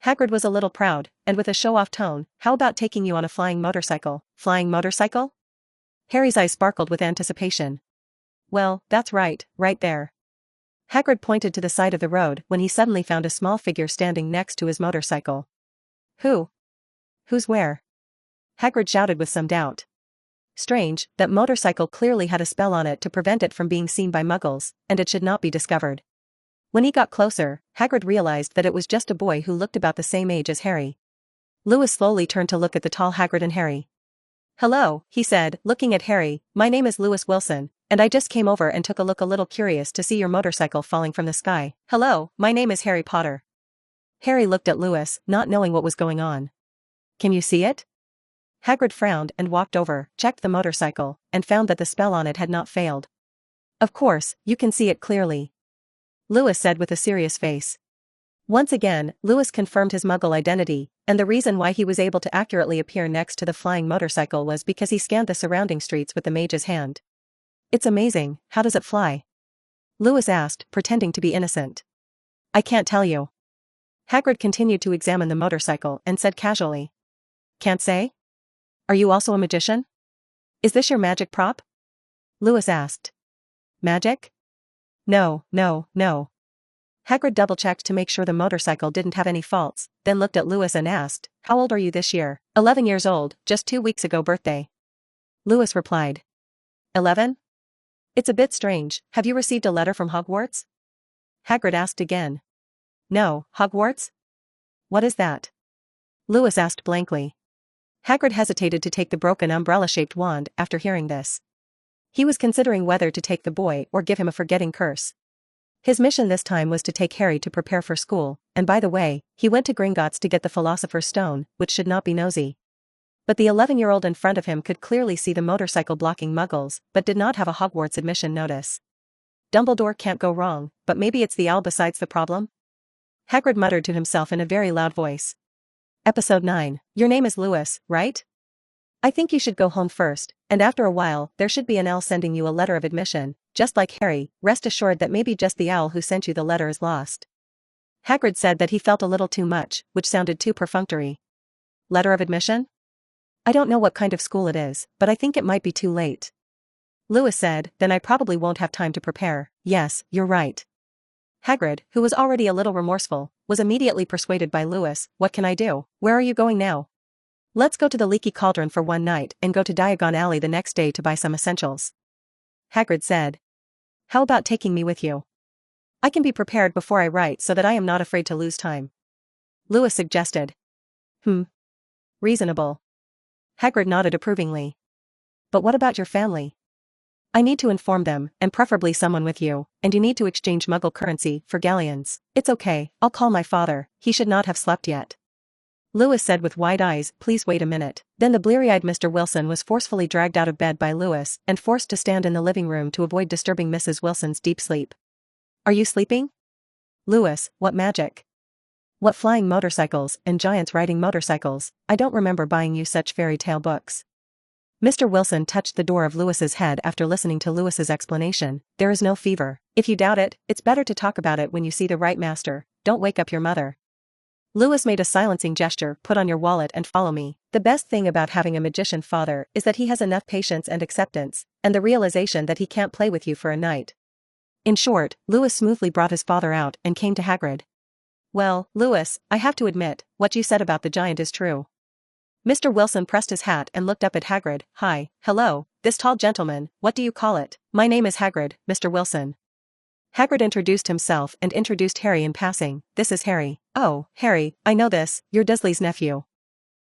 Hagrid was a little proud, and with a show-off tone, how about taking you on a flying motorcycle? Flying motorcycle? Harry's eyes sparkled with anticipation. Well, that's right there. Hagrid pointed to the side of the road when he suddenly found a small figure standing next to his motorcycle. Who? Who's where? Hagrid shouted with some doubt. Strange, that motorcycle clearly had a spell on it to prevent it from being seen by Muggles, and it should not be discovered. When he got closer, Hagrid realized that it was just a boy who looked about the same age as Harry. Lewis slowly turned to look at the tall Hagrid and Harry. Hello, he said, looking at Harry, my name is Lewis Wilson, and I just came over and took a look a little curious to see your motorcycle falling from the sky. Hello, my name is Harry Potter. Harry looked at Lewis, not knowing what was going on. Can you see it? Hagrid frowned and walked over, checked the motorcycle, and found that the spell on it had not failed. Of course, you can see it clearly. Lewis said with a serious face. Once again, Lewis confirmed his Muggle identity, and the reason why he was able to accurately appear next to the flying motorcycle was because he scanned the surrounding streets with the mage's hand. It's amazing, how does it fly? Lewis asked, pretending to be innocent. I can't tell you. Hagrid continued to examine the motorcycle and said casually. Can't say? Are you also a magician? Is this your magic prop? Lewis asked. Magic? No. Hagrid double-checked to make sure the motorcycle didn't have any faults, then looked at Lewis and asked, How old are you this year? 11 years old, just 2 weeks ago birthday. Lewis replied. 11? It's a bit strange, have you received a letter from Hogwarts? Hagrid asked again. No, Hogwarts? What is that? Lewis asked blankly. Hagrid hesitated to take the broken umbrella-shaped wand after hearing this. He was considering whether to take the boy or give him a forgetting curse. His mission this time was to take Harry to prepare for school, and by the way, he went to Gringotts to get the Philosopher's Stone, which should not be nosy. But the 11-year-old in front of him could clearly see the motorcycle blocking Muggles, but did not have a Hogwarts admission notice. Dumbledore can't go wrong, but maybe it's the owl besides the problem? Hagrid muttered to himself in a very loud voice. Episode 9. Your name is Lewis, right? I think you should go home first, and after a while, there should be an owl sending you a letter of admission, just like Harry, rest assured that maybe just the owl who sent you the letter is lost. Hagrid said that he felt a little too much, which sounded too perfunctory. Letter of admission? I don't know what kind of school it is, but I think it might be too late. Lewis said, then I probably won't have time to prepare. Yes, you're right. Hagrid, who was already a little remorseful, was immediately persuaded by Lewis. What can I do? Where are you going now? Let's go to the Leaky Cauldron for one night and go to Diagon Alley the next day to buy some essentials. Hagrid said. How about taking me with you? I can be prepared before I write so that I am not afraid to lose time. Lewis suggested. Reasonable. Hagrid nodded approvingly. But what about your family? I need to inform them, and preferably someone with you, and you need to exchange Muggle currency for galleons. It's okay, I'll call my father, he should not have slept yet. Lewis said with wide eyes, please wait a minute. Then the bleary-eyed Mr. Wilson was forcefully dragged out of bed by Lewis and forced to stand in the living room to avoid disturbing Mrs. Wilson's deep sleep. Are you sleeping? Lewis, what magic? What flying motorcycles and giants riding motorcycles? I don't remember buying you such fairy tale books. Mr. Wilson touched the door of Lewis's head after listening to Lewis's explanation. There is no fever. If you doubt it, it's better to talk about it when you see the right master. Don't wake up your mother. Lewis made a silencing gesture. Put on your wallet and follow me. The best thing about having a magician father is that he has enough patience and acceptance, and the realization that he can't play with you for a night. In short, Lewis smoothly brought his father out and came to Hagrid. Well, Lewis, I have to admit, what you said about the giant is true. Mr. Wilson pressed his hat and looked up at Hagrid. Hi, hello, this tall gentleman, what do you call it? My name is Hagrid, Mr. Wilson. Hagrid introduced himself and introduced Harry in passing. This is Harry. Oh, Harry, I know this, you're Dursley's nephew.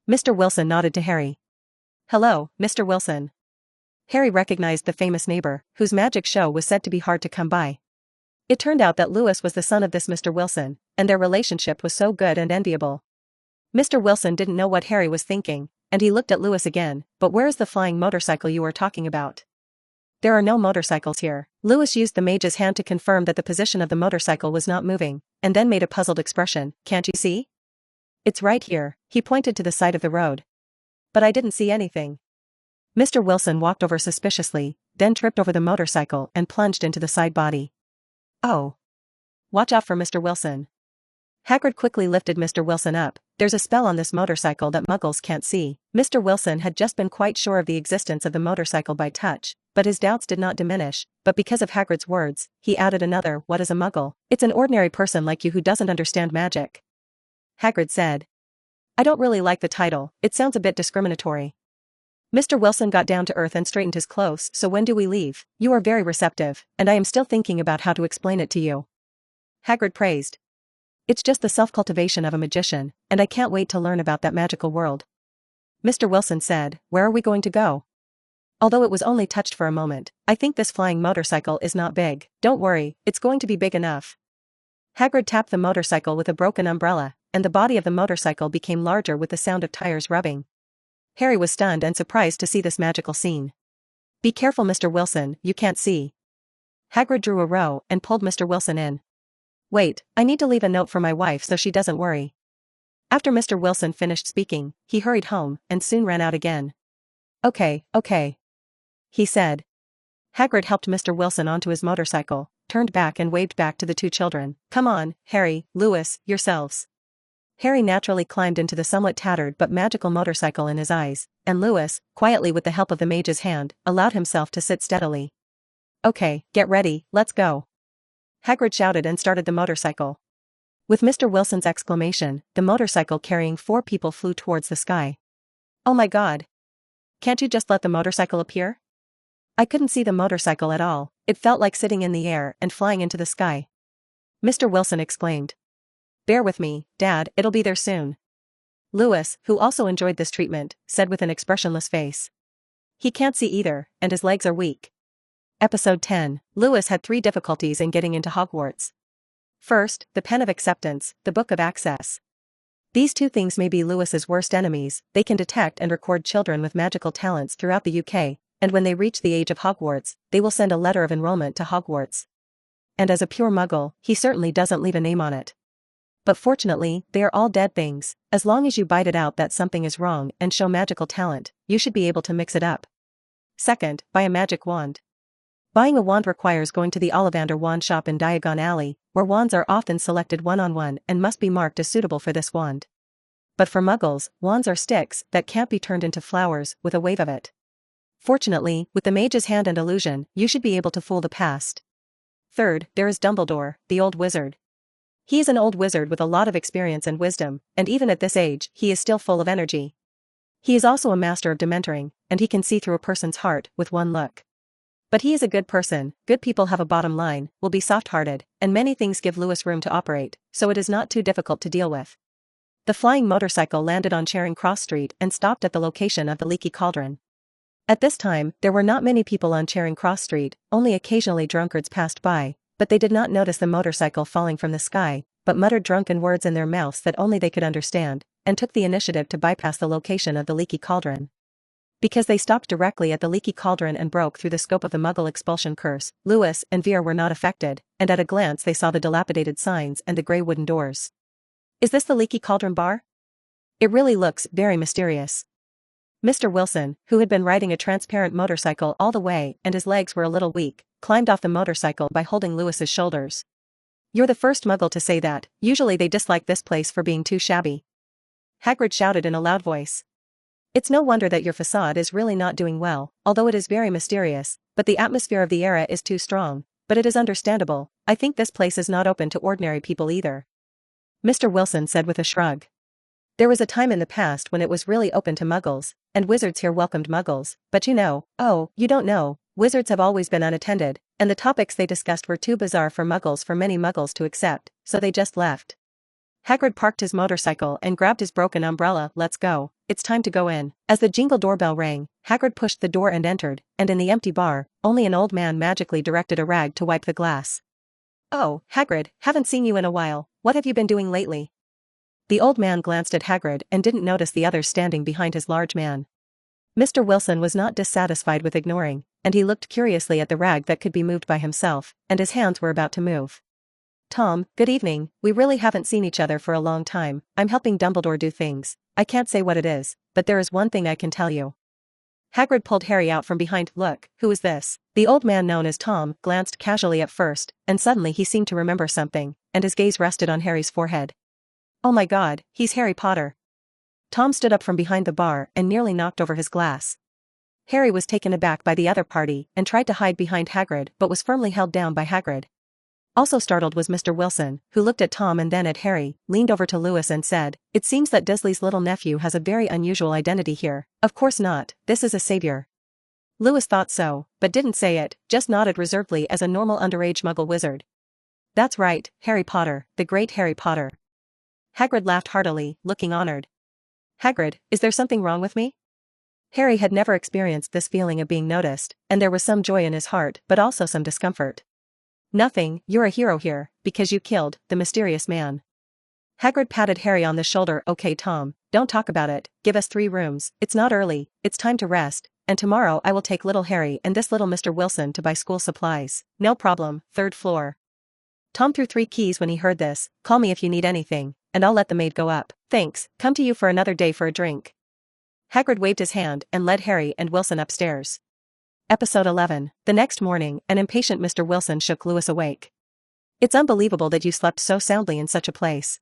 Mr. Wilson nodded to Harry. Hello, Mr. Wilson. Harry recognized the famous neighbor, whose magic show was said to be hard to come by. It turned out that Lewis was the son of this Mr. Wilson, and their relationship was so good and enviable. Mr. Wilson didn't know what Harry was thinking, and he looked at Lewis again. But where's the flying motorcycle you were talking about? There are no motorcycles here. Lewis used the mage's hand to confirm that the position of the motorcycle was not moving, and then made a puzzled expression. Can't you see? It's right here. He pointed to the side of the road. But I didn't see anything. Mr. Wilson walked over suspiciously, then tripped over the motorcycle and plunged into the side body. Oh. Watch out for Mr. Wilson. Hagrid quickly lifted Mr. Wilson up. There's a spell on this motorcycle that Muggles can't see. Mr. Wilson had just been quite sure of the existence of the motorcycle by touch, but his doubts did not diminish, but because of Hagrid's words, he added another, what is a Muggle? It's an ordinary person like you who doesn't understand magic. Hagrid said. I don't really like the title, it sounds a bit discriminatory. Mr. Wilson got down to earth and straightened his clothes. So when do we leave? You are very receptive, and I am still thinking about how to explain it to you. Hagrid praised. It's just the self-cultivation of a magician, and I can't wait to learn about that magical world. Mr. Wilson said, where are we going to go? Although it was only touched for a moment, I think this flying motorcycle is not big. Don't worry, it's going to be big enough. Hagrid tapped the motorcycle with a broken umbrella, and the body of the motorcycle became larger with the sound of tires rubbing. Harry was stunned and surprised to see this magical scene. Be careful, Mr. Wilson, you can't see. Hagrid drew a row and pulled Mr. Wilson in. Wait, I need to leave a note for my wife so she doesn't worry. After Mr. Wilson finished speaking, he hurried home and soon ran out again. Okay, he said. Hagrid helped Mr. Wilson onto his motorcycle, turned back and waved back to the two children. Come on, Harry, Lewis, yourselves. Harry naturally climbed into the somewhat tattered but magical motorcycle in his eyes, and Lewis, quietly with the help of the mage's hand, allowed himself to sit steadily. Okay, get ready, let's go. Hagrid shouted and started the motorcycle. With Mr. Wilson's exclamation, the motorcycle carrying 4 people flew towards the sky. Oh my god. Can't you just let the motorcycle appear? I couldn't see the motorcycle at all, it felt like sitting in the air and flying into the sky. Mr. Wilson exclaimed. Bear with me, Dad, it'll be there soon. Lewis, who also enjoyed this treatment, said with an expressionless face. He can't see either, and his legs are weak. Episode 10. Lewis had 3 difficulties in getting into Hogwarts. First, the Pen of Acceptance, the Book of Access. These 2 things may be Lewis's worst enemies. They can detect and record children with magical talents throughout the UK, and when they reach the age of Hogwarts, they will send a letter of enrollment to Hogwarts. And as a pure Muggle, he certainly doesn't leave a name on it. But fortunately, they are all dead things. As long as you bite it out that something is wrong and show magical talent, you should be able to mix it up. Second, buy a magic wand. Buying a wand requires going to the Ollivander wand shop in Diagon Alley, where wands are often selected one-on-one and must be marked as suitable for this wand. But for Muggles, wands are sticks that can't be turned into flowers with a wave of it. Fortunately, with the mage's hand and illusion, you should be able to fool the past. Third, there is Dumbledore, the old wizard. He is an old wizard with a lot of experience and wisdom, and even at this age, he is still full of energy. He is also a master of dementoring, and he can see through a person's heart with one look. But he is a good person, good people have a bottom line, will be soft-hearted, and many things give Lewis room to operate, so it is not too difficult to deal with. The flying motorcycle landed on Charing Cross Street and stopped at the location of the Leaky Cauldron. At this time, there were not many people on Charing Cross Street, only occasionally drunkards passed by, but they did not notice the motorcycle falling from the sky, but muttered drunken words in their mouths that only they could understand, and took the initiative to bypass the location of the Leaky Cauldron. Because they stopped directly at the Leaky Cauldron and broke through the scope of the Muggle expulsion curse, Lewis and Vera were not affected, and at a glance they saw the dilapidated signs and the grey wooden doors. Is this the Leaky Cauldron bar? It really looks very mysterious. Mr. Wilson, who had been riding a transparent motorcycle all the way and his legs were a little weak, climbed off the motorcycle by holding Lewis's shoulders. You're the first Muggle to say that. Usually they dislike this place for being too shabby. Hagrid shouted in a loud voice. It's no wonder that your facade is really not doing well, although it is very mysterious, but the atmosphere of the era is too strong, but it is understandable. I think this place is not open to ordinary people either. Mr. Wilson said with a shrug. There was a time in the past when it was really open to Muggles, and wizards here welcomed Muggles, but you don't know, wizards have always been unattended, and the topics they discussed were too bizarre for many Muggles to accept, so they just left. Hagrid parked his motorcycle and grabbed his broken umbrella. Let's go, it's time to go in. As the jingle doorbell rang, Hagrid pushed the door and entered, and in the empty bar, only an old man magically directed a rag to wipe the glass. Oh, Hagrid, haven't seen you in a while, what have you been doing lately? The old man glanced at Hagrid and didn't notice the others standing behind his large man. Mr. Wilson was not dissatisfied with ignoring, and he looked curiously at the rag that could be moved by himself, and his hands were about to move. Tom, good evening, we really haven't seen each other for a long time. I'm helping Dumbledore do things. I can't say what it is, but there is one thing I can tell you. Hagrid pulled Harry out from behind. Look, who is this? The old man known as Tom glanced casually at first, and suddenly he seemed to remember something, and his gaze rested on Harry's forehead. Oh my God, he's Harry Potter. Tom stood up from behind the bar and nearly knocked over his glass. Harry was taken aback by the other party and tried to hide behind Hagrid but was firmly held down by Hagrid. Also startled was Mr. Wilson, who looked at Tom and then at Harry, leaned over to Lewis and said, "It seems that Dursley's little nephew has a very unusual identity here." "Of course not, this is a savior." Lewis thought so, but didn't say it, just nodded reservedly as a normal underage Muggle wizard. "That's right, Harry Potter, the great Harry Potter." Hagrid laughed heartily, looking honored. "Hagrid, is there something wrong with me?" Harry had never experienced this feeling of being noticed, and there was some joy in his heart but also some discomfort. "Nothing, you're a hero here, because you killed the mysterious man." Hagrid patted Harry on the shoulder. "Okay Tom, don't talk about it, give us 3 rooms, it's not early, it's time to rest, and tomorrow I will take little Harry and this little Mr. Wilson to buy school supplies." "No problem, 3rd floor." Tom threw 3 keys when he heard this. "Call me if you need anything, and I'll let the maid go up." "Thanks, come to you for another day for a drink." Hagrid waved his hand and led Harry and Wilson upstairs. Episode 11. The next morning, an impatient Mr. Wilson shook Lewis awake. "It's unbelievable that you slept so soundly in such a place."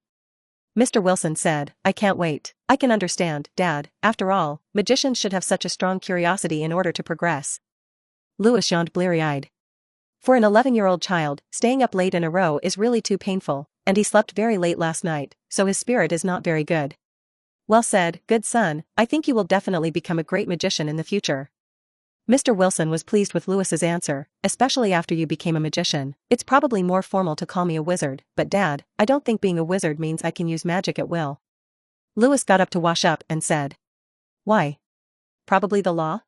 Mr. Wilson said, "I can't wait. I can understand, Dad, after all, magicians should have such a strong curiosity in order to progress." Lewis yawned bleary-eyed. For an 11-year-old child, staying up late in a row is really too painful, and he slept very late last night, so his spirit is not very good. "Well said, good son, I think you will definitely become a great magician in the future." Mr. Wilson was pleased with Lewis's answer, "Especially after you became a magician. It's probably more formal to call me a wizard, but Dad, I don't think being a wizard means I can use magic at will." Lewis got up to wash up and said, "Why? Probably the law?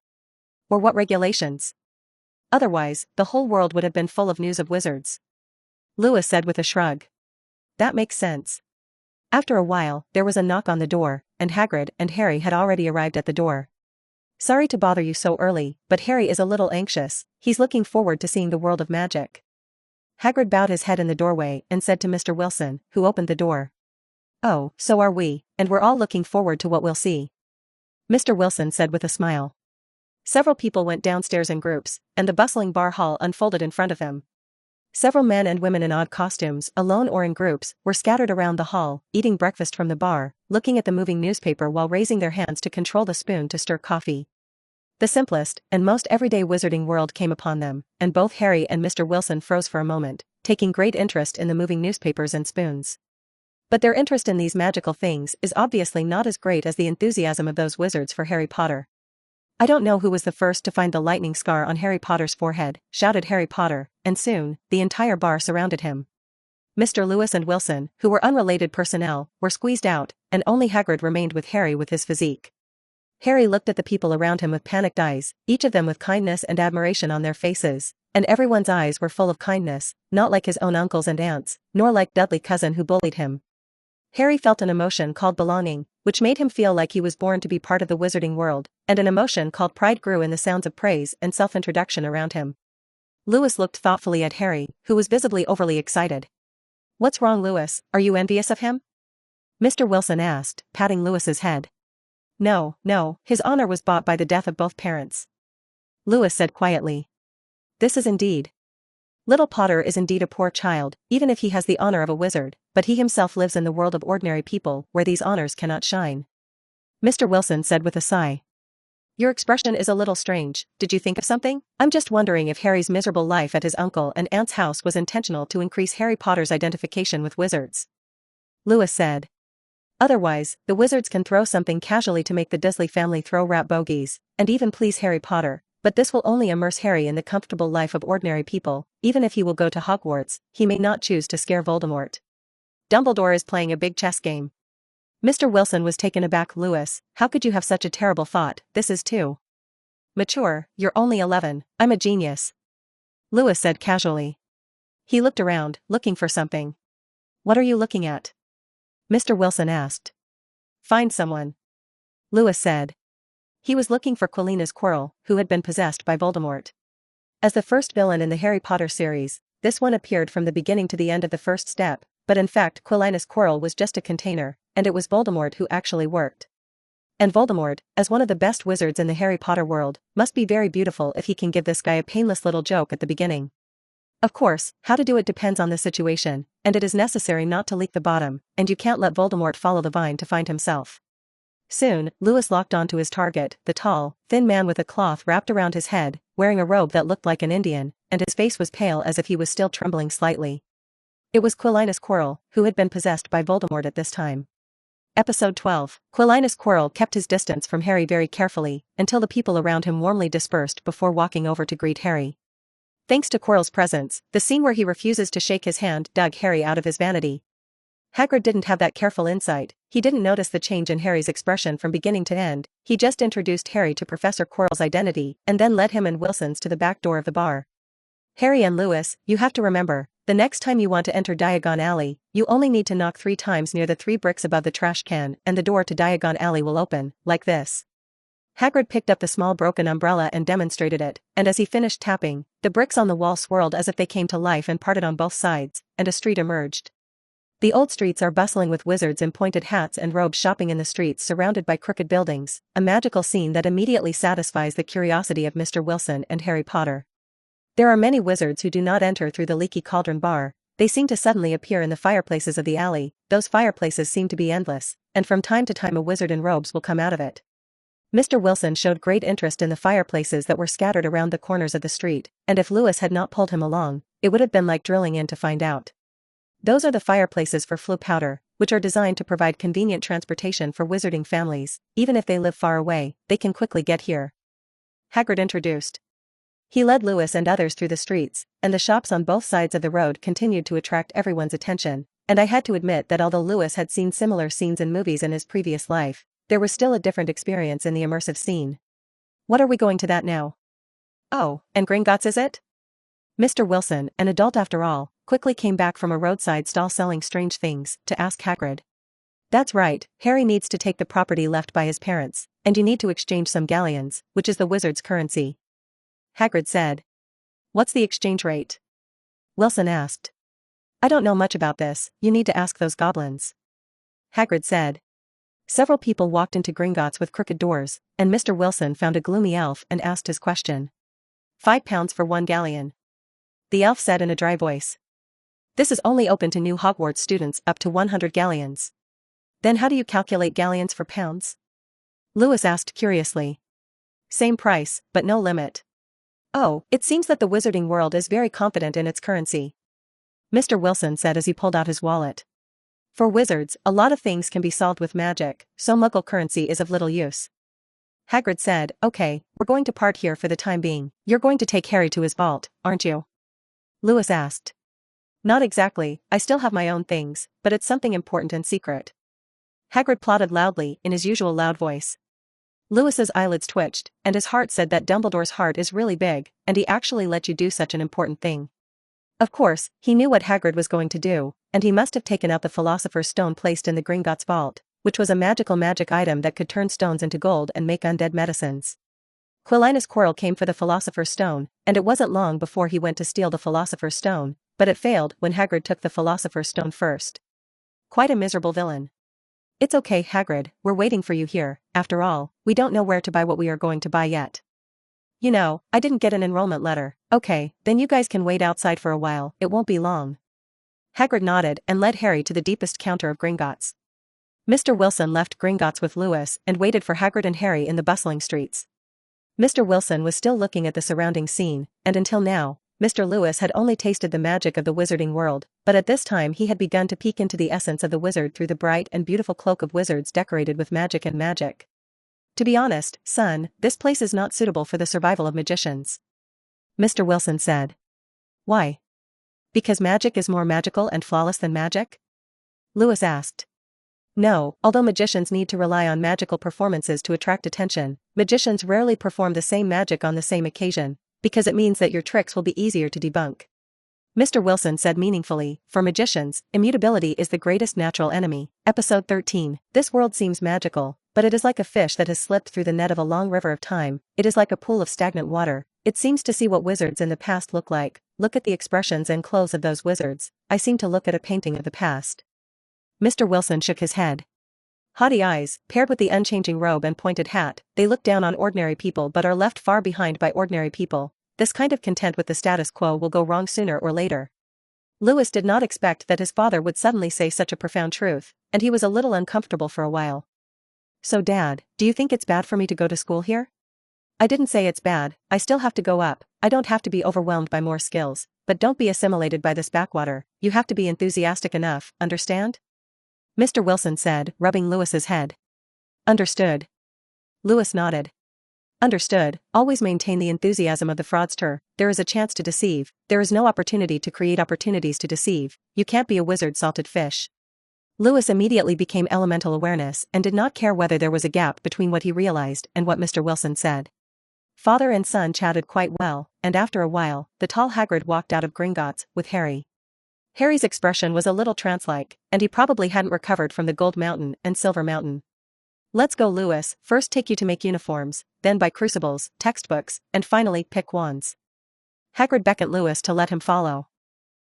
Or what regulations? Otherwise, the whole world would have been full of news of wizards." Lewis said with a shrug. "That makes sense." After a while, there was a knock on the door, and Hagrid and Harry had already arrived at the door. "Sorry to bother you so early, but Harry is a little anxious, he's looking forward to seeing the world of magic." Hagrid bowed his head in the doorway and said to Mr. Wilson, who opened the door, "Oh, so are we, and we're all looking forward to what we'll see." Mr. Wilson said with a smile. Several people went downstairs in groups, and the bustling bar hall unfolded in front of them. Several men and women in odd costumes, alone or in groups, were scattered around the hall, eating breakfast from the bar, looking at the moving newspaper while raising their hands to control the spoon to stir coffee. The simplest and most everyday wizarding world came upon them, and both Harry and Mr. Wilson froze for a moment, taking great interest in the moving newspapers and spoons. But their interest in these magical things is obviously not as great as the enthusiasm of those wizards for Harry Potter. "I don't know who was the first to find the lightning scar on Harry Potter's forehead," shouted Harry Potter, and soon, the entire bar surrounded him. Mr. Lewis and Wilson, who were unrelated personnel, were squeezed out, and only Hagrid remained with Harry with his physique. Harry looked at the people around him with panicked eyes, each of them with kindness and admiration on their faces, and everyone's eyes were full of kindness, not like his own uncles and aunts, nor like Dudley Cousin who bullied him. Harry felt an emotion called belonging, which made him feel like he was born to be part of the wizarding world, and an emotion called pride grew in the sounds of praise and self-introduction around him. Lewis looked thoughtfully at Harry, who was visibly overly excited. "What's wrong, Lewis, are you envious of him?" Mr. Wilson asked, patting Lewis's head. No, his honor was bought by the death of both parents." Lewis said quietly. "This is indeed. Little Potter is indeed a poor child, even if he has the honor of a wizard, but he himself lives in the world of ordinary people where these honors cannot shine." Mr. Wilson said with a sigh. "Your expression is a little strange, did you think of something?" "I'm just wondering if Harry's miserable life at his uncle and aunt's house was intentional to increase Harry Potter's identification with wizards," Lewis said. "Otherwise, the wizards can throw something casually to make the Dursley family throw rat bogeys, and even please Harry Potter, but this will only immerse Harry in the comfortable life of ordinary people. Even if he will go to Hogwarts, he may not choose to scare Voldemort. Dumbledore is playing a big chess game." Mr. Wilson was taken aback. "Lewis, how could you have such a terrible thought? This is too mature, you're only 11, I'm a genius," Lewis said casually. He looked around, looking for something. "What are you looking at?" Mr. Wilson asked. "Find someone," Lewis said. He was looking for Quilina's squirrel, who had been possessed by Voldemort. As the first villain in the Harry Potter series, this one appeared from the beginning to the end of the first step, but in fact Quilinus Quirrell was just a container, and it was Voldemort who actually worked. And Voldemort, as one of the best wizards in the Harry Potter world, must be very beautiful if he can give this guy a painless little joke at the beginning. Of course, how to do it depends on the situation, and it is necessary not to leak the bottom, and you can't let Voldemort follow the vine to find himself. Soon, Lewis locked onto his target, the tall, thin man with a cloth wrapped around his head, wearing a robe that looked like an Indian, and his face was pale as if he was still trembling slightly. It was Quilinus Quirrell, who had been possessed by Voldemort at this time. Episode 12. Quilinus Quirrell kept his distance from Harry very carefully, until the people around him warmly dispersed before walking over to greet Harry. Thanks to Quirrell's presence, the scene where he refuses to shake his hand dug Harry out of his vanity. Hagrid didn't have that careful insight, he didn't notice the change in Harry's expression from beginning to end, he just introduced Harry to Professor Quirrell's identity and then led him and Wilson's to the back door of the bar. Harry and Lewis, you have to remember, the next time you want to enter Diagon Alley, you only need to knock 3 times near the 3 bricks above the trash can and the door to Diagon Alley will open, like this. Hagrid picked up the small broken umbrella and demonstrated it, and as he finished tapping, the bricks on the wall swirled as if they came to life and parted on both sides, and a street emerged. The old streets are bustling with wizards in pointed hats and robes shopping in the streets surrounded by crooked buildings, a magical scene that immediately satisfies the curiosity of Mr. Wilson and Harry Potter. There are many wizards who do not enter through the leaky cauldron bar, they seem to suddenly appear in the fireplaces of the alley, those fireplaces seem to be endless, and from time to time a wizard in robes will come out of it. Mr. Wilson showed great interest in the fireplaces that were scattered around the corners of the street, and if Lewis had not pulled him along, it would have been like drilling in to find out. Those are the fireplaces for Floo powder, which are designed to provide convenient transportation for wizarding families, even if they live far away, they can quickly get here. Hagrid introduced. He led Lewis and others through the streets, and the shops on both sides of the road continued to attract everyone's attention, and I had to admit that although Lewis had seen similar scenes in movies in his previous life, there was still a different experience in the immersive scene. What are we going to that now? Oh, and Gringotts is it? Mr. Wilson, an adult after all, quickly came back from a roadside stall selling strange things, to ask Hagrid. That's right, Harry needs to take the property left by his parents, and you need to exchange some galleons, which is the wizard's currency. Hagrid said. What's the exchange rate? Wilson asked. I don't know much about this, you need to ask those goblins. Hagrid said. Several people walked into Gringotts with crooked doors, and Mr. Wilson found a gloomy elf and asked his question. £5 for 1 galleon. The elf said in a dry voice. This is only open to new Hogwarts students up to 100 galleons. Then how do you calculate galleons for pounds? Lewis asked curiously. Same price, but no limit. Oh, it seems that the wizarding world is very confident in its currency. Mr. Wilson said as he pulled out his wallet. For wizards, a lot of things can be solved with magic, so Muggle currency is of little use. Hagrid said, okay, we're going to part here for the time being. You're going to take Harry to his vault, aren't you? Lewis asked. Not exactly, I still have my own things, but it's something important and secret. Hagrid plotted loudly, in his usual loud voice. Lewis's eyelids twitched, and his heart said that Dumbledore's heart is really big, and he actually let you do such an important thing. Of course, he knew what Hagrid was going to do, and he must have taken out the Philosopher's Stone placed in the Gringotts vault, which was a magic item that could turn stones into gold and make undead medicines. Quilinus Quirrell came for the Philosopher's Stone, and it wasn't long before he went to steal the Philosopher's Stone, but it failed when Hagrid took the Philosopher's Stone first. Quite a miserable villain. It's okay, Hagrid, we're waiting for you here, after all, we don't know where to buy what we are going to buy yet. You know, I didn't get an enrollment letter. Okay, then you guys can wait outside for a while, it won't be long. Hagrid nodded and led Harry to the deepest counter of Gringotts. Mr. Wilson left Gringotts with Lewis and waited for Hagrid and Harry in the bustling streets. Mr. Wilson was still looking at the surrounding scene, and until now, Mr. Lewis had only tasted the magic of the wizarding world, but at this time he had begun to peek into the essence of the wizard through the bright and beautiful cloak of wizards decorated with magic and magic. To be honest, son, this place is not suitable for the survival of magicians. Mr. Wilson said. Why? Because magic is more magical and flawless than magic? Lewis asked. No, although magicians need to rely on magical performances to attract attention, magicians rarely perform the same magic on the same occasion, because it means that your tricks will be easier to debunk. Mr. Wilson said meaningfully, for magicians, immutability is the greatest natural enemy. Episode 13. This world seems magical, but it is like a fish that has slipped through the net of a long river of time, it is like a pool of stagnant water, It seems to see what wizards in the past look like. Look at the expressions and clothes of those wizards. I seem to look at a painting of the past. Mr. Wilson shook his head. Haughty eyes, paired with the unchanging robe and pointed hat, they look down on ordinary people but are left far behind by ordinary people. This kind of content with the status quo will go wrong sooner or later. Lewis did not expect that his father would suddenly say such a profound truth, and he was a little uncomfortable for a while. So Dad, do you think it's bad for me to go to school here? I didn't say it's bad, I still have to go up, I don't have to be overwhelmed by more skills, but don't be assimilated by this backwater, you have to be enthusiastic enough, understand? Mr. Wilson said, rubbing Lewis's head. Understood. Lewis nodded. Understood, always maintain the enthusiasm of the fraudster. There is a chance to deceive, there is no opportunity to create opportunities to deceive, you can't be a wizard salted fish. Lewis immediately became elemental awareness and did not care whether there was a gap between what he realized and what Mr. Wilson said. Father and son chatted quite well, and after a while, the tall Hagrid walked out of Gringotts with Harry. Harry's expression was a little trance-like, and he probably hadn't recovered from the Gold Mountain and Silver Mountain. Let's go, Lewis, first take you to make uniforms, then buy crucibles, textbooks, and finally pick wands. Hagrid beckoned Lewis to let him follow.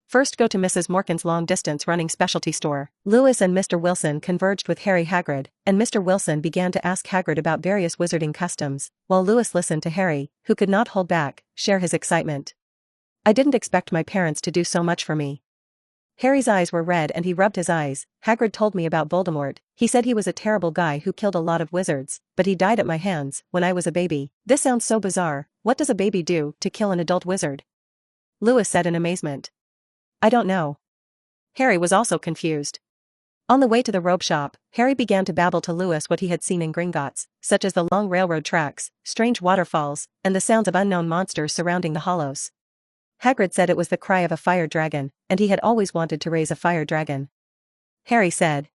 First go to Mrs. Morgan's long-distance running specialty store. Lewis and Mr. Wilson converged with Harry Hagrid, and Mr. Wilson began to ask Hagrid about various wizarding customs, while Lewis listened to Harry, who could not hold back, share his excitement. I didn't expect my parents to do so much for me. Harry's eyes were red and he rubbed his eyes. Hagrid told me about Voldemort. He said he was a terrible guy who killed a lot of wizards, but he died at my hands when I was a baby. This sounds so bizarre. What does a baby do to kill an adult wizard? Lewis said in amazement. I don't know. Harry was also confused. On the way to the robe shop, Harry began to babble to Lewis what he had seen in Gringotts, such as the long railroad tracks, strange waterfalls, and the sounds of unknown monsters surrounding the hollows. Hagrid said it was the cry of a fire dragon, and he had always wanted to raise a fire dragon. Harry said.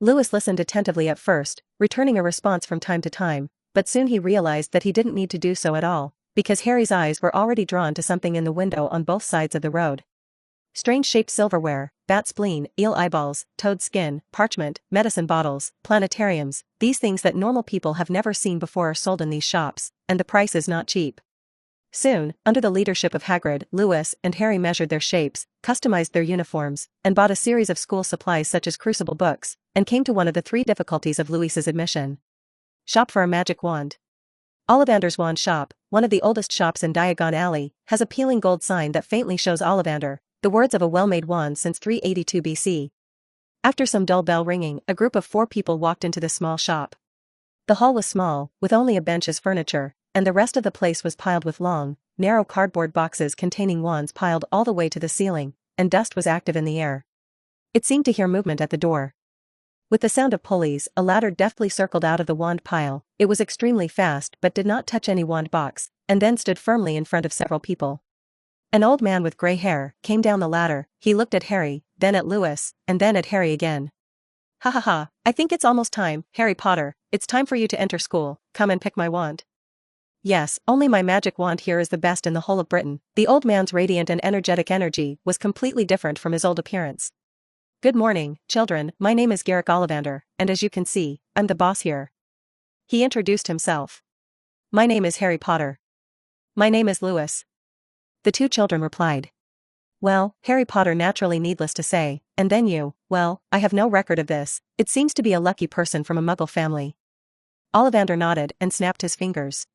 Lewis listened attentively at first, returning a response from time to time, but soon he realized that he didn't need to do so at all, because Harry's eyes were already drawn to something in the window on both sides of the road. Strange-shaped silverware, bat spleen, eel eyeballs, toad skin, parchment, medicine bottles, planetariums, these things that normal people have never seen before are sold in these shops, and the price is not cheap. Soon, under the leadership of Hagrid, Lewis and Harry measured their shapes, customized their uniforms, and bought a series of school supplies such as crucible books, and came to one of the 3 difficulties of Louisa's admission. Shop for a magic wand. Ollivander's Wand Shop, one of the oldest shops in Diagon Alley, has a peeling gold sign that faintly shows Ollivander, the words of a well-made wand since 382 BC. After some dull bell ringing, a group of 4 people walked into the small shop. The hall was small, with only a bench as furniture, and the rest of the place was piled with long, narrow cardboard boxes containing wands piled all the way to the ceiling, and dust was active in the air. It seemed to hear movement at the door. With the sound of pulleys, a ladder deftly circled out of the wand pile. It was extremely fast but did not touch any wand box, and then stood firmly in front of several people. An old man with gray hair came down the ladder. He looked at Harry, then at Lewis, and then at Harry again. Ha ha ha, I think it's almost time, Harry Potter, it's time for you to enter school, come and pick my wand. Yes, only my magic wand here is the best in the whole of Britain. The old man's radiant and energetic energy was completely different from his old appearance. Good morning, children, my name is Garrick Ollivander, and as you can see, I'm the boss here. He introduced himself. My name is Harry Potter. My name is Lewis. The 2 children replied. Well, Harry Potter naturally needless to say, and then you, well, I have no record of this, it seems to be a lucky person from a Muggle family. Ollivander nodded and snapped his fingers.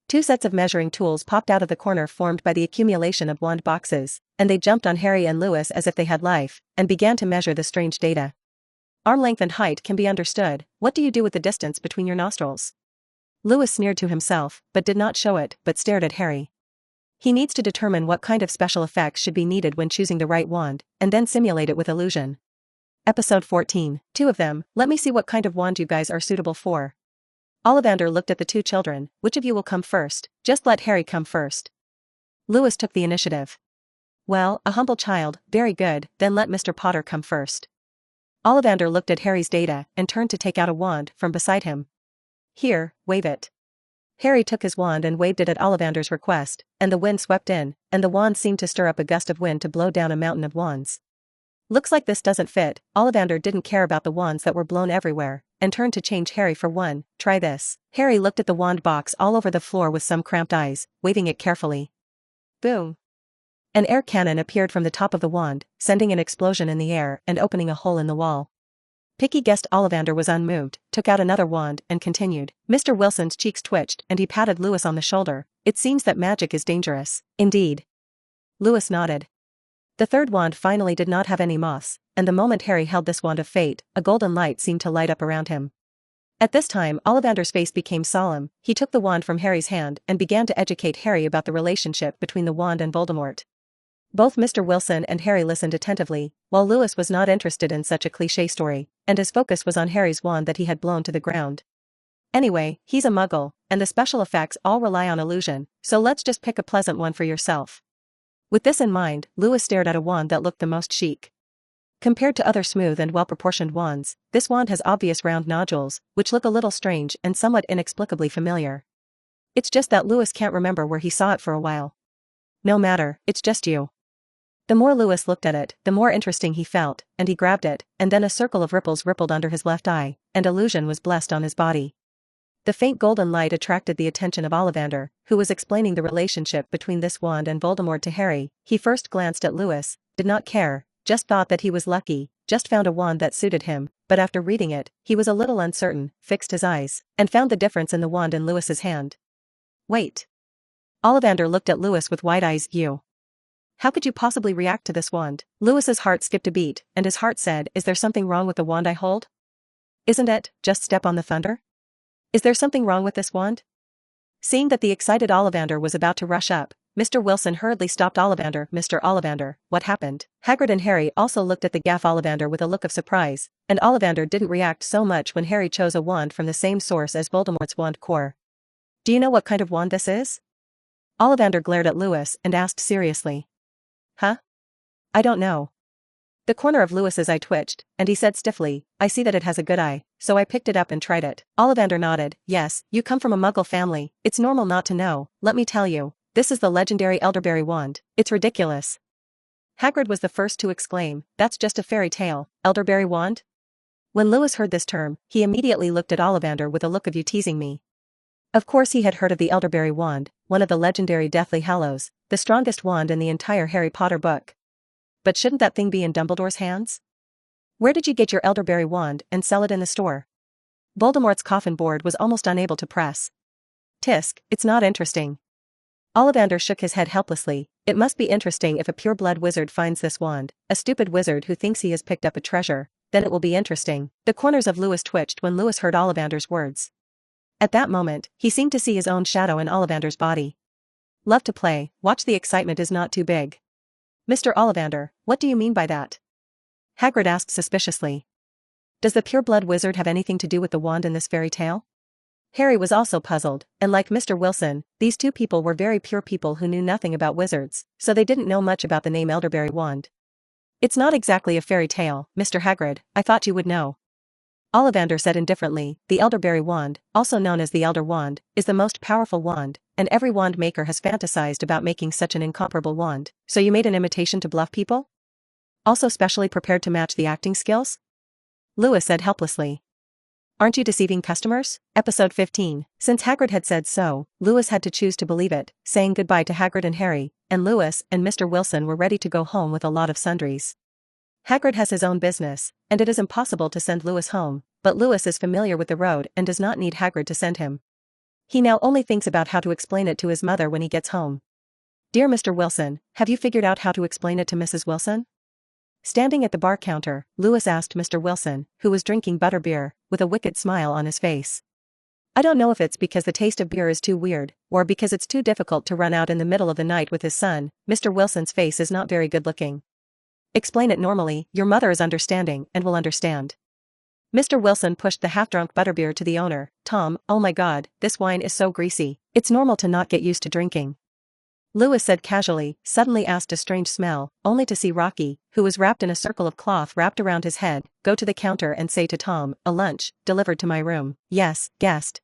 2 sets of measuring tools popped out of the corner formed by the accumulation of wand boxes, and they jumped on Harry and Lewis as if they had life, and began to measure the strange data. Arm length and height can be understood. What do you do with the distance between your nostrils? Lewis sneered to himself, but did not show it, but stared at Harry. He needs to determine what kind of special effects should be needed when choosing the right wand, and then simulate it with illusion. Episode 14, 2 of them, let me see what kind of wand you guys are suitable for. Ollivander looked at the 2 children. Which of you will come first? Just let Harry come first. Lewis took the initiative. Well, a humble child, very good, then let Mr. Potter come first. Ollivander looked at Harry's data and turned to take out a wand from beside him. Here, wave it. Harry took his wand and waved it at Ollivander's request, and the wind swept in, and the wand seemed to stir up a gust of wind to blow down a mountain of wands. Looks like this doesn't fit. Ollivander didn't care about the wands that were blown everywhere, and turned to change Harry for one. Try this. Harry looked at the wand box all over the floor with some cramped eyes, waving it carefully. Boom. An air cannon appeared from the top of the wand, sending an explosion in the air and opening a hole in the wall. Picky guessed Ollivander was unmoved, took out another wand and continued. Mr. Wilson's cheeks twitched and he patted Lewis on the shoulder. It seems that magic is dangerous. Indeed. Lewis nodded. The third wand finally did not have any moths, and the moment Harry held this wand of fate, a golden light seemed to light up around him. At this time Ollivander's face became solemn. He took the wand from Harry's hand and began to educate Harry about the relationship between the wand and Voldemort. Both Mr. Wilson and Harry listened attentively, while Lewis was not interested in such a cliché story, and his focus was on Harry's wand that he had blown to the ground. Anyway, he's a Muggle, and the special effects all rely on illusion, so let's just pick a pleasant one for yourself. With this in mind, Lewis stared at a wand that looked the most chic. Compared to other smooth and well-proportioned wands, this wand has obvious round nodules, which look a little strange and somewhat inexplicably familiar. It's just that Lewis can't remember where he saw it for a while. No matter, it's just you. The more Lewis looked at it, the more interesting he felt, and he grabbed it, and then a circle of ripples rippled under his left eye, and illusion was blessed on his body. The faint golden light attracted the attention of Ollivander, who was explaining the relationship between this wand and Voldemort to Harry. He first glanced at Lewis, did not care, just thought that he was lucky, just found a wand that suited him, but after reading it, he was a little uncertain, fixed his eyes, and found the difference in the wand in Lewis's hand. Wait. Ollivander looked at Lewis with wide eyes. You. How could you possibly react to this wand? Lewis's heart skipped a beat, and his heart said, is there something wrong with the wand I hold? Isn't it, just step on the thunder? Is there something wrong with this wand? Seeing that the excited Ollivander was about to rush up, Mr. Wilson hurriedly stopped Ollivander. Mr. Ollivander, what happened? Hagrid and Harry also looked at the gaff Ollivander with a look of surprise, and Ollivander didn't react so much when Harry chose a wand from the same source as Voldemort's wand core. Do you know what kind of wand this is? Ollivander glared at Lewis and asked seriously. Huh? I don't know. The corner of Lewis's eye twitched, and he said stiffly, I see that it has a good eye, so I picked it up and tried it. Ollivander nodded. Yes, you come from a Muggle family, it's normal not to know, let me tell you. This is the legendary elderberry wand. It's ridiculous. Hagrid was the first to exclaim, that's just a fairy tale. Elderberry wand? When Lewis heard this term, he immediately looked at Ollivander with a look of you teasing me. Of course he had heard of the elderberry wand, one of the legendary Deathly Hallows, the strongest wand in the entire Harry Potter book. But shouldn't that thing be in Dumbledore's hands? Where did you get your elderberry wand and sell it in the store? Voldemort's coffin board was almost unable to press. Tisk, it's not interesting. Ollivander shook his head helplessly. It must be interesting if a pure-blood wizard finds this wand, a stupid wizard who thinks he has picked up a treasure, then it will be interesting. The corners of Lewis twitched when Lewis heard Ollivander's words. At that moment, he seemed to see his own shadow in Ollivander's body. Love to play, watch the excitement is not too big. Mr. Ollivander, what do you mean by that? Hagrid asked suspiciously. Does the pure-blood wizard have anything to do with the wand in this fairy tale? Harry was also puzzled, and like Mr. Wilson, these two people were very pure people who knew nothing about wizards, so they didn't know much about the name elderberry wand. It's not exactly a fairy tale, Mr. Hagrid, I thought you would know. Ollivander said indifferently, the elderberry wand, also known as the Elder Wand, is the most powerful wand, and every wand maker has fantasized about making such an incomparable wand. So you made an imitation to bluff people? Also specially prepared to match the acting skills? Lewis said helplessly. Aren't you deceiving customers? Episode 15. Since Hagrid had said so, Lewis had to choose to believe it, saying goodbye to Hagrid and Harry, and Lewis and Mr. Wilson were ready to go home with a lot of sundries. Hagrid has his own business, and it is impossible to send Lewis home, but Lewis is familiar with the road and does not need Hagrid to send him. He now only thinks about how to explain it to his mother when he gets home. Dear Mr. Wilson, have you figured out how to explain it to Mrs. Wilson? Standing at the bar counter, Lewis asked Mr. Wilson, who was drinking butterbeer, with a wicked smile on his face. I don't know if it's because the taste of beer is too weird, or because it's too difficult to run out in the middle of the night with his son. Mr. Wilson's face is not very good looking. Explain it normally, your mother is understanding and will understand. Mr. Wilson pushed the half-drunk butterbeer to the owner. Tom, oh my god, this wine is so greasy. It's normal to not get used to drinking. Lewis said casually, suddenly asked a strange smell, only to see Rocky, who was wrapped in a circle of cloth wrapped around his head, go to the counter and say to Tom, a lunch, delivered to my room. Yes, guest.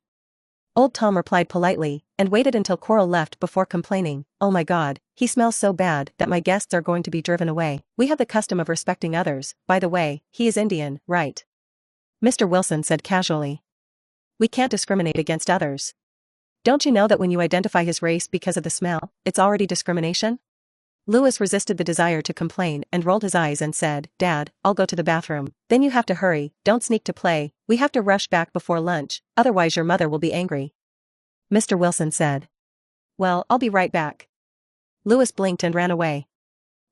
Old Tom replied politely, and waited until Coral left before complaining, "Oh my god, he smells so bad that my guests are going to be driven away. We have the custom of respecting others, by the way, he is Indian, right?" Mr. Wilson said casually. "We can't discriminate against others. Don't you know that when you identify his race because of the smell, it's already discrimination?" Lewis resisted the desire to complain and rolled his eyes and said, "Dad, I'll go to the bathroom." "Then you have to hurry, don't sneak to play, we have to rush back before lunch, otherwise your mother will be angry," Mr. Wilson said. "Well, I'll be right back." Lewis blinked and ran away.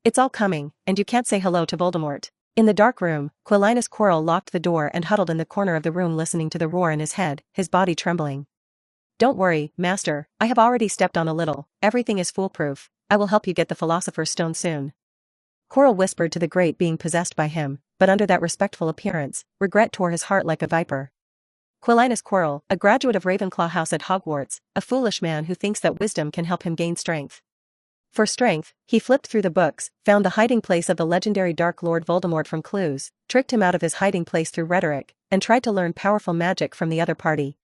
"It's all coming, and you can't say hello to Voldemort." In the dark room, Quilinus Quirrell locked the door and huddled in the corner of the room listening to the roar in his head, his body trembling. "Don't worry, Master, I have already stepped on a little, everything is foolproof, I will help you get the Philosopher's Stone soon." Quirrell whispered to the great being possessed by him, but under that respectful appearance, regret tore his heart like a viper. Quilinus Quirrell, a graduate of Ravenclaw House at Hogwarts, a foolish man who thinks that wisdom can help him gain strength. For strength, he flipped through the books, found the hiding place of the legendary Dark Lord Voldemort from clues, tricked him out of his hiding place through rhetoric, and tried to learn powerful magic from the other party.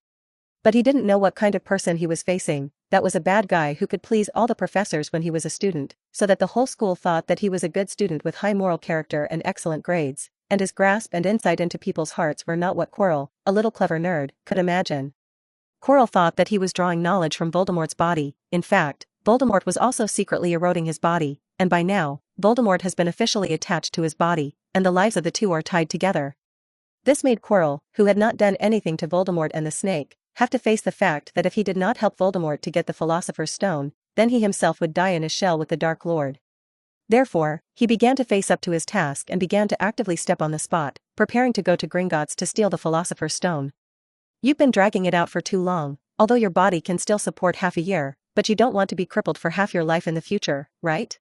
But he didn't know what kind of person he was facing, that was a bad guy who could please all the professors when he was a student, so that the whole school thought that he was a good student with high moral character and excellent grades, and his grasp and insight into people's hearts were not what Quirrell, a little clever nerd, could imagine. Quirrell thought that he was drawing knowledge from Voldemort's body, in fact, Voldemort was also secretly eroding his body, and by now, Voldemort has been officially attached to his body, and the lives of the two are tied together. This made Quirrell, who had not done anything to Voldemort and the snake, have to face the fact that if he did not help Voldemort to get the Philosopher's Stone, then he himself would die in his shell with the Dark Lord. Therefore, he began to face up to his task and began to actively step on the spot, preparing to go to Gringotts to steal the Philosopher's Stone. "You've been dragging it out for too long, although your body can still support half a year, but you don't want to be crippled for half your life in the future, right?"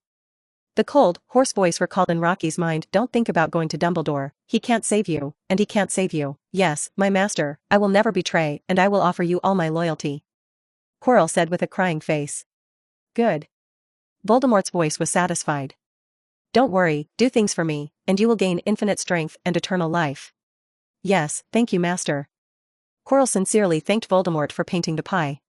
The cold, hoarse voice recalled in Rocky's mind, "Don't think about going to Dumbledore, he can't save you, and he can't save you." "Yes, my master, I will never betray, and I will offer you all my loyalty," Quirrell said with a crying face. "Good." Voldemort's voice was satisfied. "Don't worry, do things for me, and you will gain infinite strength and eternal life." "Yes, thank you, master." Quirrell sincerely thanked Voldemort for painting the pie.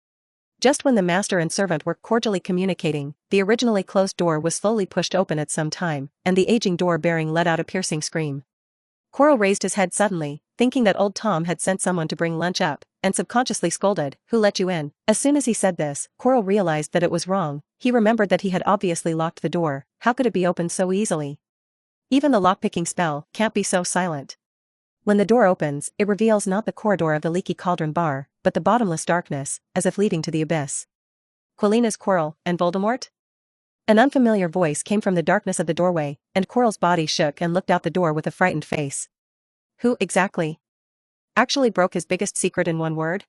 Just when the master and servant were cordially communicating, the originally closed door was slowly pushed open at some time, and the aging door-bearing let out a piercing scream. Quirrell raised his head suddenly, thinking that old Tom had sent someone to bring lunch up, and subconsciously scolded, "Who let you in?" As soon as he said this, Quirrell realized that it was wrong. He remembered that he had obviously locked the door. How could it be opened so easily? Even the lockpicking spell can't be so silent. When the door opens, it reveals not the corridor of the Leaky Cauldron Bar, but the bottomless darkness, as if leading to the abyss. "Quilinus Quirrell, and Voldemort?" An unfamiliar voice came from the darkness of the doorway, and Quirrell's body shook and looked out the door with a frightened face. Who, exactly? Actually broke his biggest secret in one word?